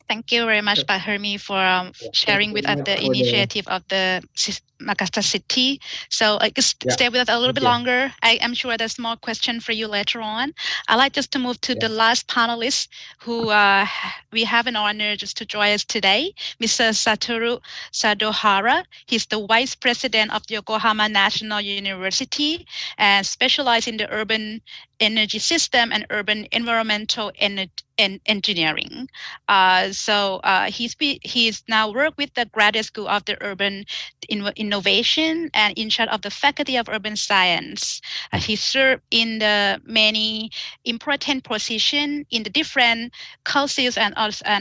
Speaker 2: Thank you very much, Pak Hermie, for sharing with us the initiative of the Makassar city. So just stay with us a little bit longer. I am sure there's more questions for you later on. I'd like just to move to the last panelist who we have an honor just to join us today, Mr. Satoru Sadohara. He's the Vice President of Yokohama National University and specialized in the urban energy system and urban environmental engineering. He's now worked with the Graduate School of the Urban Innovation and in charge of the Faculty of Urban Science. He served in the many important positions in the different councils and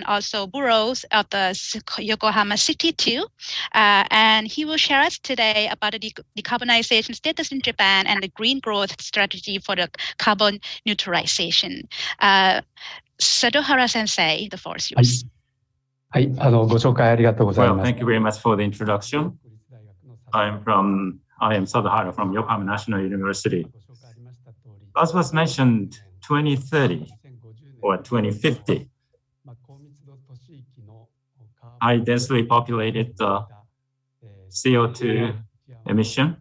Speaker 2: also boroughs of the Yokohama city too. And he will share us today about the decarbonization status in Japan and the green growth strategy for the carbon neutralization. Sadohara Sensei, the floor is yours.
Speaker 4: Well, thank you very much for the introduction. I am Sadohara from Yokohama National University. As was mentioned, 2030 or 2050, high densely populated CO2 emission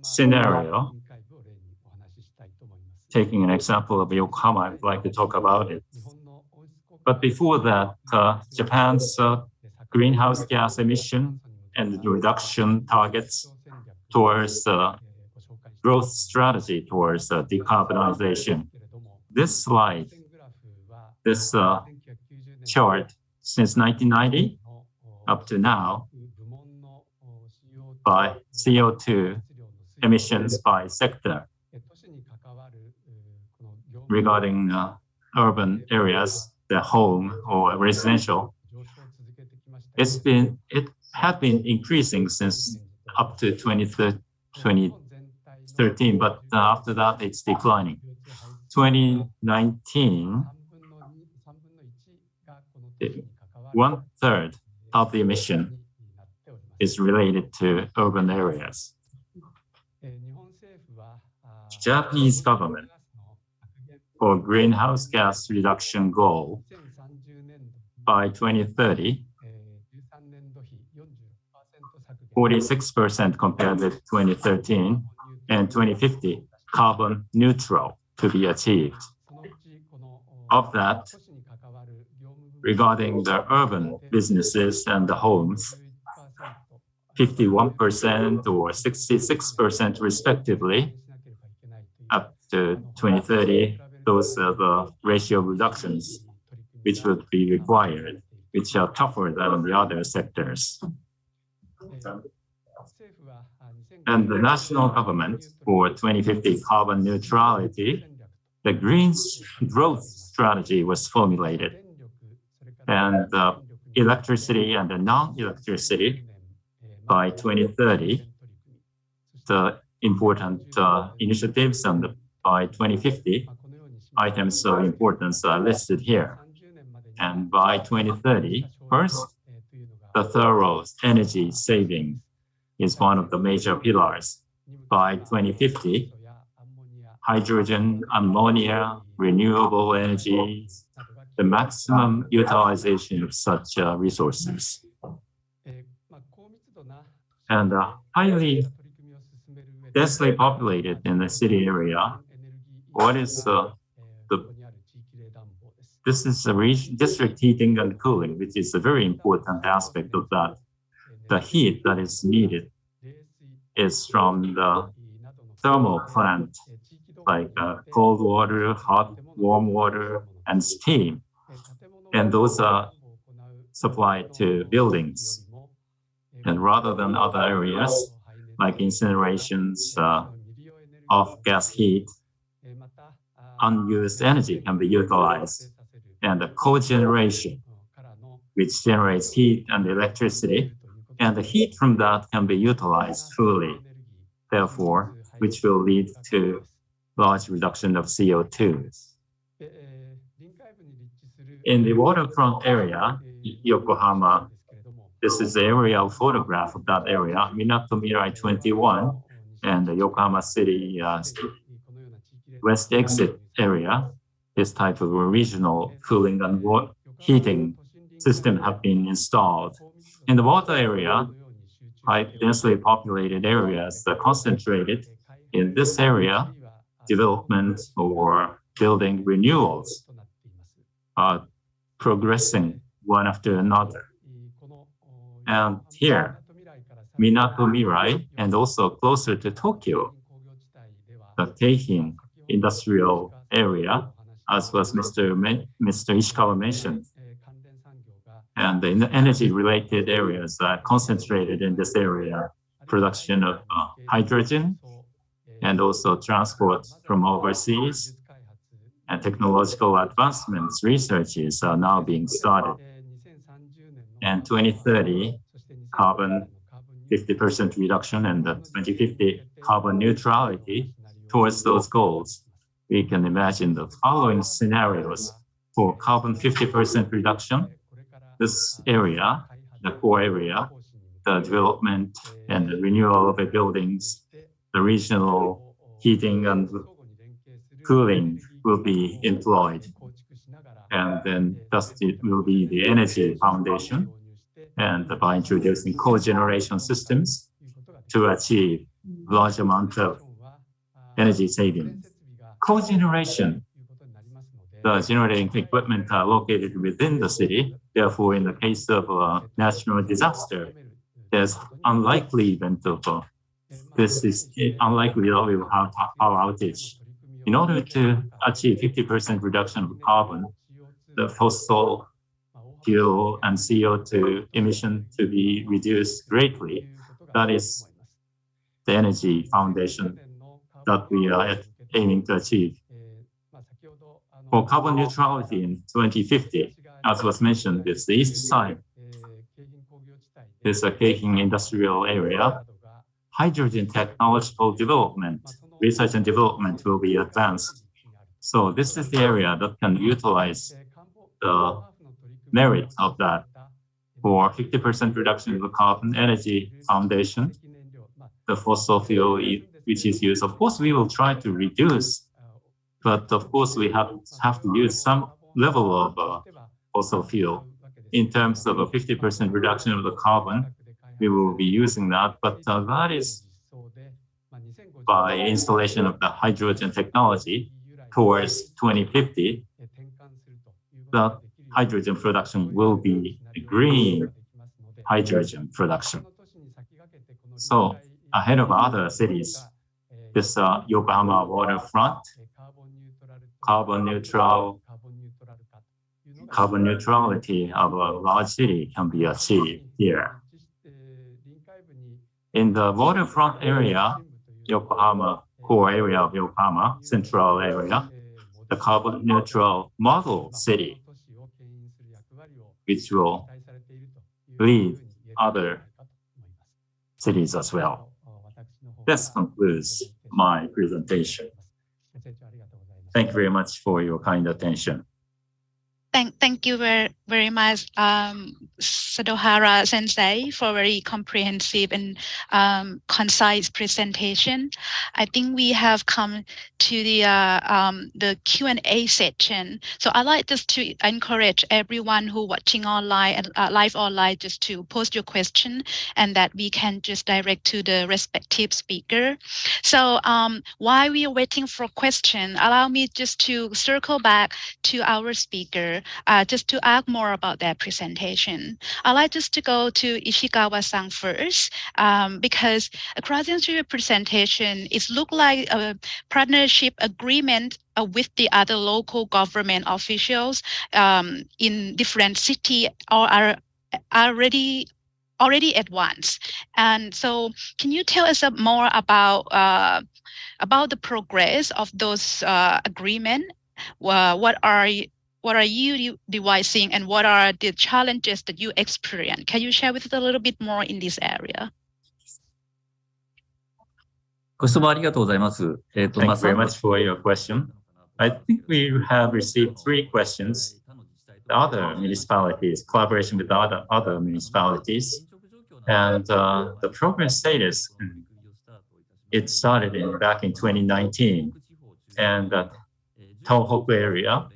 Speaker 4: scenario. Taking an example of Yokohama, I'd like to talk about it. But before that, Japan's greenhouse gas emission and the reduction targets towards growth strategy towards decarbonization. This slide, this chart, since 1990 up to now, by CO2 emissions by sector regarding urban areas, the home or residential, it had been increasing since up to 2013, but after that it's declining. 2019, 1/3 of the emission is related to urban areas. Japanese government for greenhouse gas reduction goal by 2030, 46% compared with 2013, and 2050 carbon neutral to be achieved. Of that, regarding the urban businesses and the homes, 51% or 66% respectively, up to 2030, those are the ratio reductions which would be required, which are tougher than the other sectors. And the national government for 2050 carbon neutrality, the green growth strategy was formulated. And electricity and the non-electricity by 2030, the important initiatives, and by 2050, items of importance are listed here. And by 2030, first, the thorough energy saving is one of the major pillars. By 2050, hydrogen, ammonia, renewable energy, the maximum utilization of such resources. And highly densely populated in the city area, what is this is a district heating and cooling, which is a very important aspect of that. The heat that is needed is from the thermal plant, like cold water, hot, warm water, and steam. And those are supplied to buildings. And rather than other areas, like incinerations, off-gas heat, unused energy can be utilized. And the cogeneration, which generates heat and electricity, and the heat from that can be utilized fully, therefore, which will lead to large reduction of CO2. In the waterfront area, Yokohama, this is the aerial photograph of that area, Minato Mirai 21, and the Yokohama City west exit area. This type of regional cooling and heating system have been installed. In the water area, high densely populated areas are concentrated. In this area, development or building renewals are progressing one after another. And here, Minato Mirai, and also closer to Tokyo, the Keihin industrial area, as was Mr. Ishikawa mentioned. And the energy-related areas are concentrated in this area, production of hydrogen, and also transport from overseas, and technological advancements, researches are now being started. And 2030, carbon 50% reduction and the 2050 carbon neutrality. Towards those goals, we can imagine the following scenarios. For carbon 50% reduction, this area, the core area, the development and the renewal of the buildings, the regional heating and cooling will be employed. And then thus it will be the energy foundation, and by introducing cogeneration systems to achieve large amount of energy saving. Cogeneration, the generating equipment are located within the city. Therefore, in the case of a natural disaster, there's unlikely event of this is unlikely that we will have power outage. In order to achieve 50% reduction of carbon, the fossil fuel and CO2 emission to be reduced greatly. That is the energy foundation that we are aiming to achieve. For carbon neutrality in 2050, as was mentioned, it's the east side. There's a Keihin industrial area. Hydrogen technological development, research and development will be advanced. So this is the area that can utilize the merit of that. For 50% reduction of the carbon energy foundation, the fossil fuel which is used, of course, we will try to reduce, but of course, we have to use some level of fossil fuel. In terms of a 50% reduction of the carbon, we will be using that, but that is by installation of the hydrogen technology towards 2050, the hydrogen production will be green hydrogen production. So ahead of other cities, this Yokohama waterfront, carbon neutrality of a large city can be achieved here. In the waterfront area, Yokohama, core area of Yokohama, central area, the carbon neutral model city, which will lead other cities as well. This concludes my presentation. Thank you very much for your kind attention.
Speaker 2: Thank you very much, Sadohara Sensei, for a very comprehensive and concise presentation. I think we have come to the Q&A section. So I'd like just to encourage everyone who watching online and live online just to post your question, and that we can just direct to the respective speaker. So while we are waiting for question, allow me just to circle back to our speaker. Just to ask more about their presentation. I'd like just to go to Ishikawa-san first, because according to your presentation, it looked like a partnership agreement with the other local government officials in different cities are already advanced. And so can you tell us more about the progress of those agreement? What are you devising, and what are the challenges that you experience? Can you share with us a little bit more in this area?
Speaker 4: Thank you very much for your question. I think we have received 3 questions. The other municipalities, collaboration with other municipalities, and the progress status. It started back in 2019, and Tohoku area.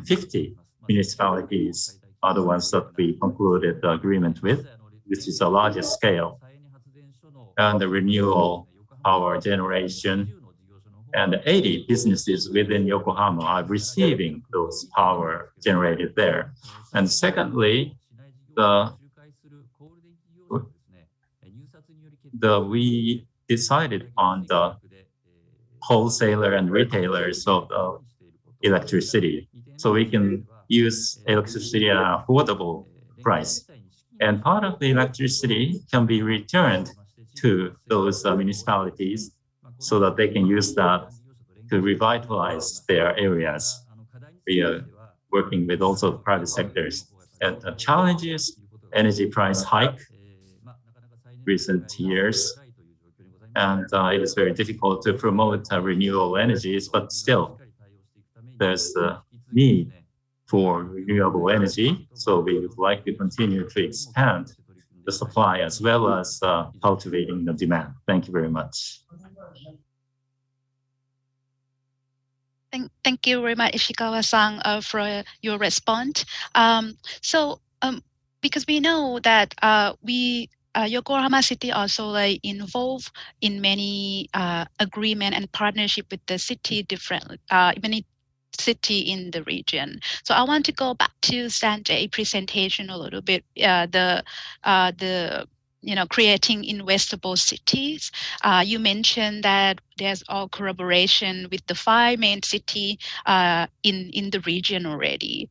Speaker 4: 50 municipalities are the ones that we concluded the agreement with, which is the largest scale. And the renewable power generation, and 80 businesses within Yokohama are receiving those power generated there. And secondly, we decided on the wholesaler and retailers of electricity, so we can use electricity at an affordable price. And part of the electricity can be returned to those municipalities so that they can use that to revitalize their areas. We are working with also private sectors. And the challenge is energy price hike recent years. And it is very difficult to promote renewable energies, but still there's the need for renewable energy. So we would like to continue to expand the supply as well as cultivating the demand. Thank you very much.
Speaker 2: Thank you very much, Ishikawa-san, for your response. Because we know that Yokohama City also involved in many agreement and partnership with the city, many city in the region. So I want to go back to Sanjay's presentation a little bit. Creating investable cities. You mentioned that there's all collaboration with the 5 main cities in the region already.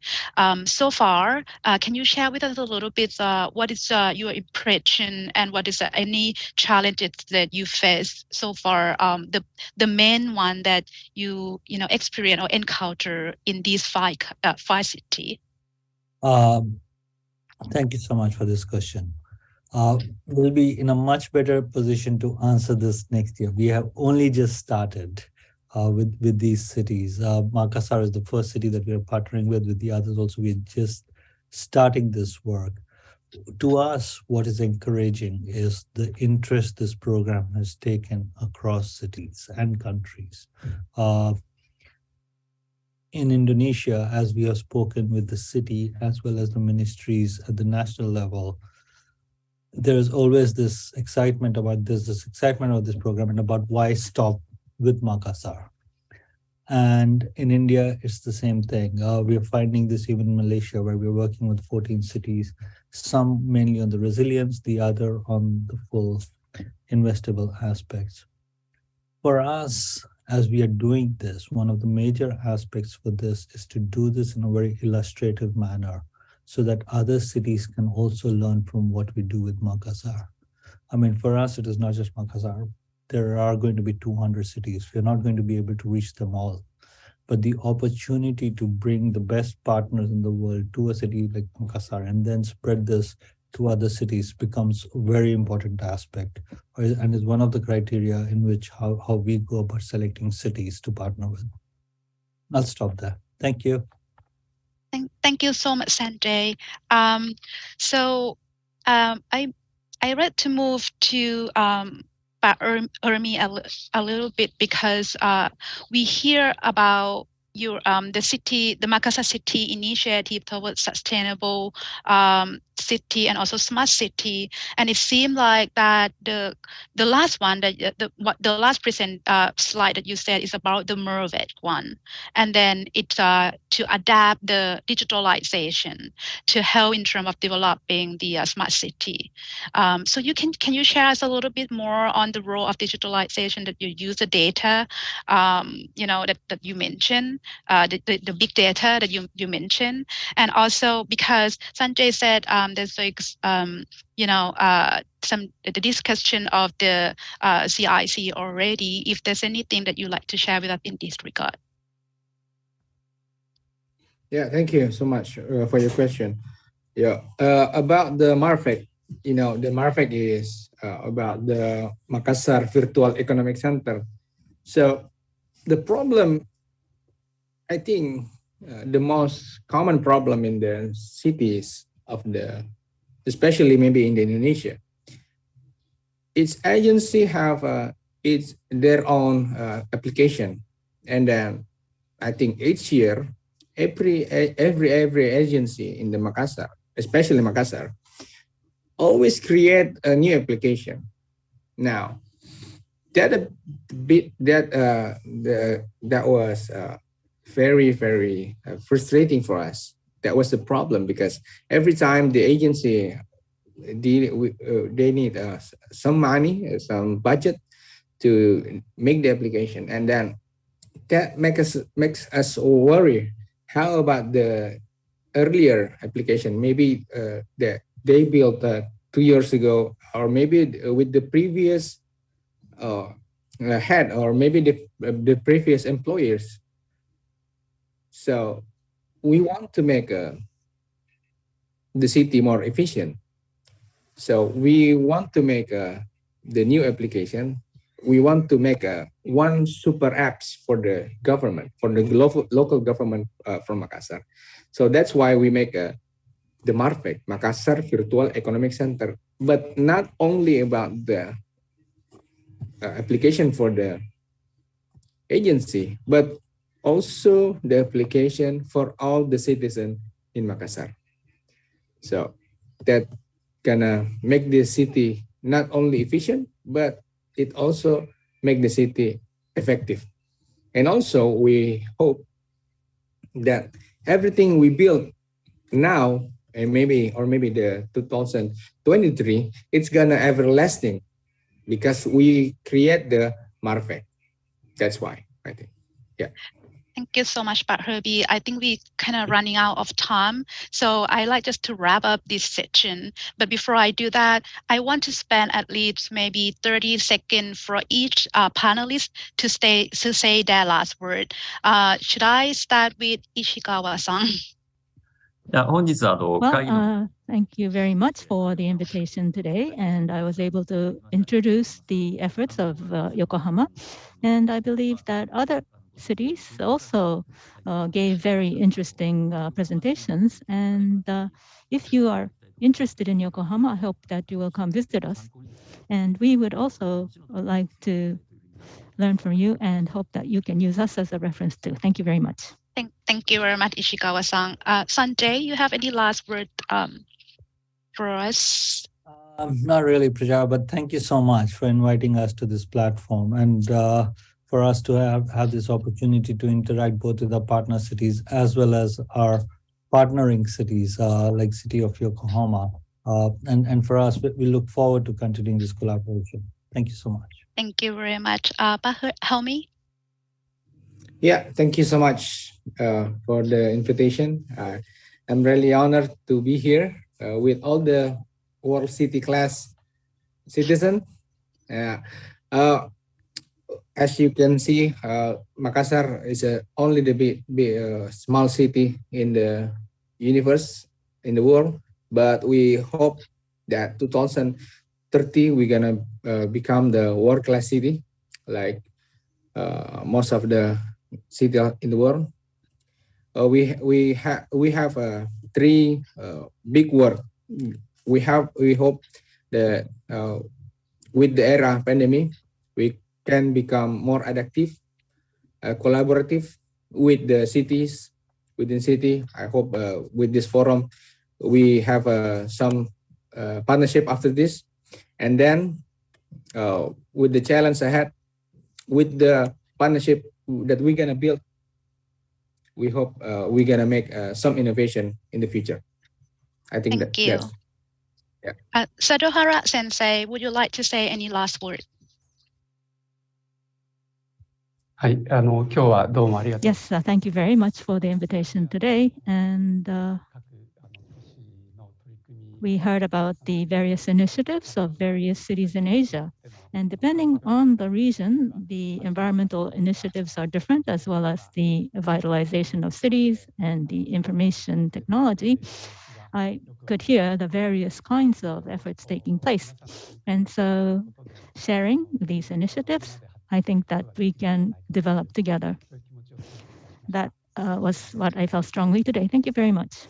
Speaker 2: So far, can you share with us a little bit what is your impression, and what is any challenges that you face so far? The main one that you experience or encounter in these 5 cities.
Speaker 5: Thank you so much for this question. We'll be in a much better position to answer this next year. We have only just started with these cities. Makassar is the first city that we are partnering with the others also. We're just starting this work. To us, what is encouraging is the interest this program has taken across cities and countries. In Indonesia, as we have spoken with the city as well as the ministries at the national level, there's always this excitement about this program, and about why stop with Makassar. And in India, it's the same thing. We are finding this even in Malaysia, where we're working with 14 cities, some mainly on the resilience, the other on the full investable aspects. For us, as we are doing this, one of the major aspects for this is to do this in a very illustrative manner, so that other cities can also learn from what we do with Makassar. I mean, for us, it is not just Makassar. There are going to be 200 cities. We're not going to be able to reach them all. But the opportunity to bring the best partners in the world to a city like Makassar and then spread this to other cities becomes a very important aspect, and is one of the criteria in which how we go about selecting cities to partner with. I'll stop there. Thank you.
Speaker 2: Thank you so much, Sanjay. I read to move to Urmi a little bit because we hear about your the Makassar city initiative towards sustainable city and also smart city, and it seemed like that the last one that the last present slide that you said is about the Mervet one, and then it's to adapt the digitalization to help in terms of developing the smart city. So can you share us a little bit more on the role of digitalization that you use the data, that you mentioned, the big data that you mentioned, and also because Sanjay said there's like the discussion of the CIC already. If there's anything that you'd like to share with us in this regard.
Speaker 6: Yeah, thank you so much for your question. Yeah, about the MARFEC, the MARFEC is about the Makassar Virtual Economic Center. So the problem, I think, the most common problem in the cities especially maybe in Indonesia, each agency have their own application, and then I think each year, every agency in the Makassar, especially Makassar, always create a new application. Now, that was very, very frustrating for us. That was the problem, because every time the agency they need some money, some budget to make the application, and then that makes us worry. How about the earlier application? Maybe that they built 2 years ago, or maybe with the previous head, or maybe the previous employers. So we want to make the city more efficient. So we want to make the new application. We want to make one super apps for the government, for the local government from Makassar. So that's why we make the MARFEC, Makassar Virtual Economic Center, but not only about the application for the agency, but also the application for all the citizens in Makassar. So that gonna make the city not only efficient, but it also make the city effective. And also we hope that everything we build now, and maybe the 2023, it's gonna everlasting, because we create the MARFEC. That's why, I think. Yeah.
Speaker 2: Thank you so much, Pak Herbie. I think we kind of running out of time. So I like just to wrap up this section. But before I do that, I want to spend at least maybe 30 seconds for each panelist to say their last word. Should I start with Ishikawa-san?
Speaker 7: Thank you very much for the invitation today. And I was able to introduce the efforts of Yokohama. And I believe that other cities also gave very interesting presentations. And if you are interested in Yokohama, I hope that you will come visit us. And we would also like to learn from you and hope that you can use us as a reference too. Thank you very much.
Speaker 2: Thank you very much, Ishikawa-san. Sanjay, you have any last word for us?
Speaker 5: Not really, Praja, but thank you so much for inviting us to this platform, and for us to have this opportunity to interact both with our partner cities as well as our partnering cities like City of Yokohama. And for us, we look forward to continuing this collaboration. Thank you so much.
Speaker 2: Thank you very much. Helmi?
Speaker 6: Yeah, thank you so much for the invitation. I'm really honored to be here with all the World City class citizens. As you can see, Makassar is only the small city in the universe, in the world. But we hope that 2030, we're gonna become the world-class city, like most of the cities in the world. we have three big work. We hope that with the era pandemic, we can become more adaptive, collaborative with the cities within city. I hope with this forum we have some partnership after this, and then with the challenge ahead, with the partnership that we're gonna build, we hope we're gonna make some innovation in the future. I think
Speaker 2: Thank you.
Speaker 6: that's yeah.
Speaker 2: Sadohara Sensei, would you like to say any last word?
Speaker 8: はい、今日はどうもありがとう。
Speaker 7: Yes, thank you very much for the invitation today. And we heard about the various initiatives of various cities in Asia. And depending on the region, the environmental initiatives are different, as well as the vitalization of cities and the information technology. I could hear the various kinds of efforts taking place. And so sharing these initiatives, I think that we can develop together. That was what I felt strongly today. Thank you very much.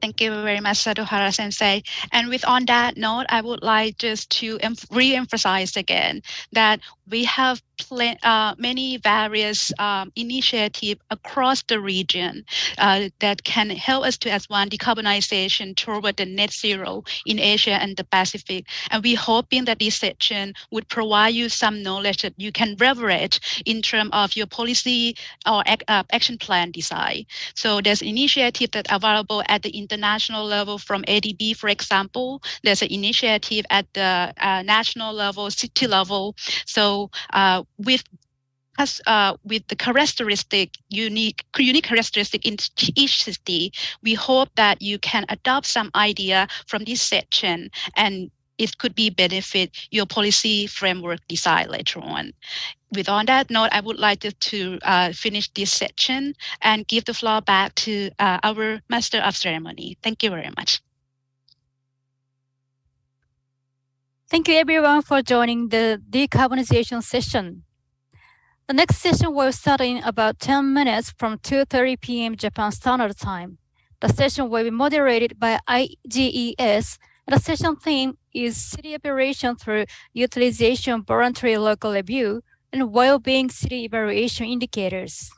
Speaker 2: Thank you very much, Sadohara Sensei. And on that note, I would like just to re-emphasize again that we have many various initiatives across the region that can help us to advance decarbonization toward the net zero in Asia and the Pacific. And we're hoping that this session would provide you some knowledge that you can leverage in terms of your policy or action plan design. So there's initiative that are available at the international level from ADBI, for example. There's an initiative at the national level, city level. So with the unique characteristic in each city, we hope that you can adopt some idea from this section, and it could be benefit your policy framework design later on. On that note, I would like to finish this section and give the floor back to our Master of Ceremony. Thank you very much.
Speaker 1: Thank you everyone for joining the decarbonization session. The next session will start in about 10 minutes from 2:30 p.m. Japan Standard Time. The session will be moderated by IGES. The session theme is City Operation through Utilization Voluntary Local Review and Well-being City Evaluation Indicators.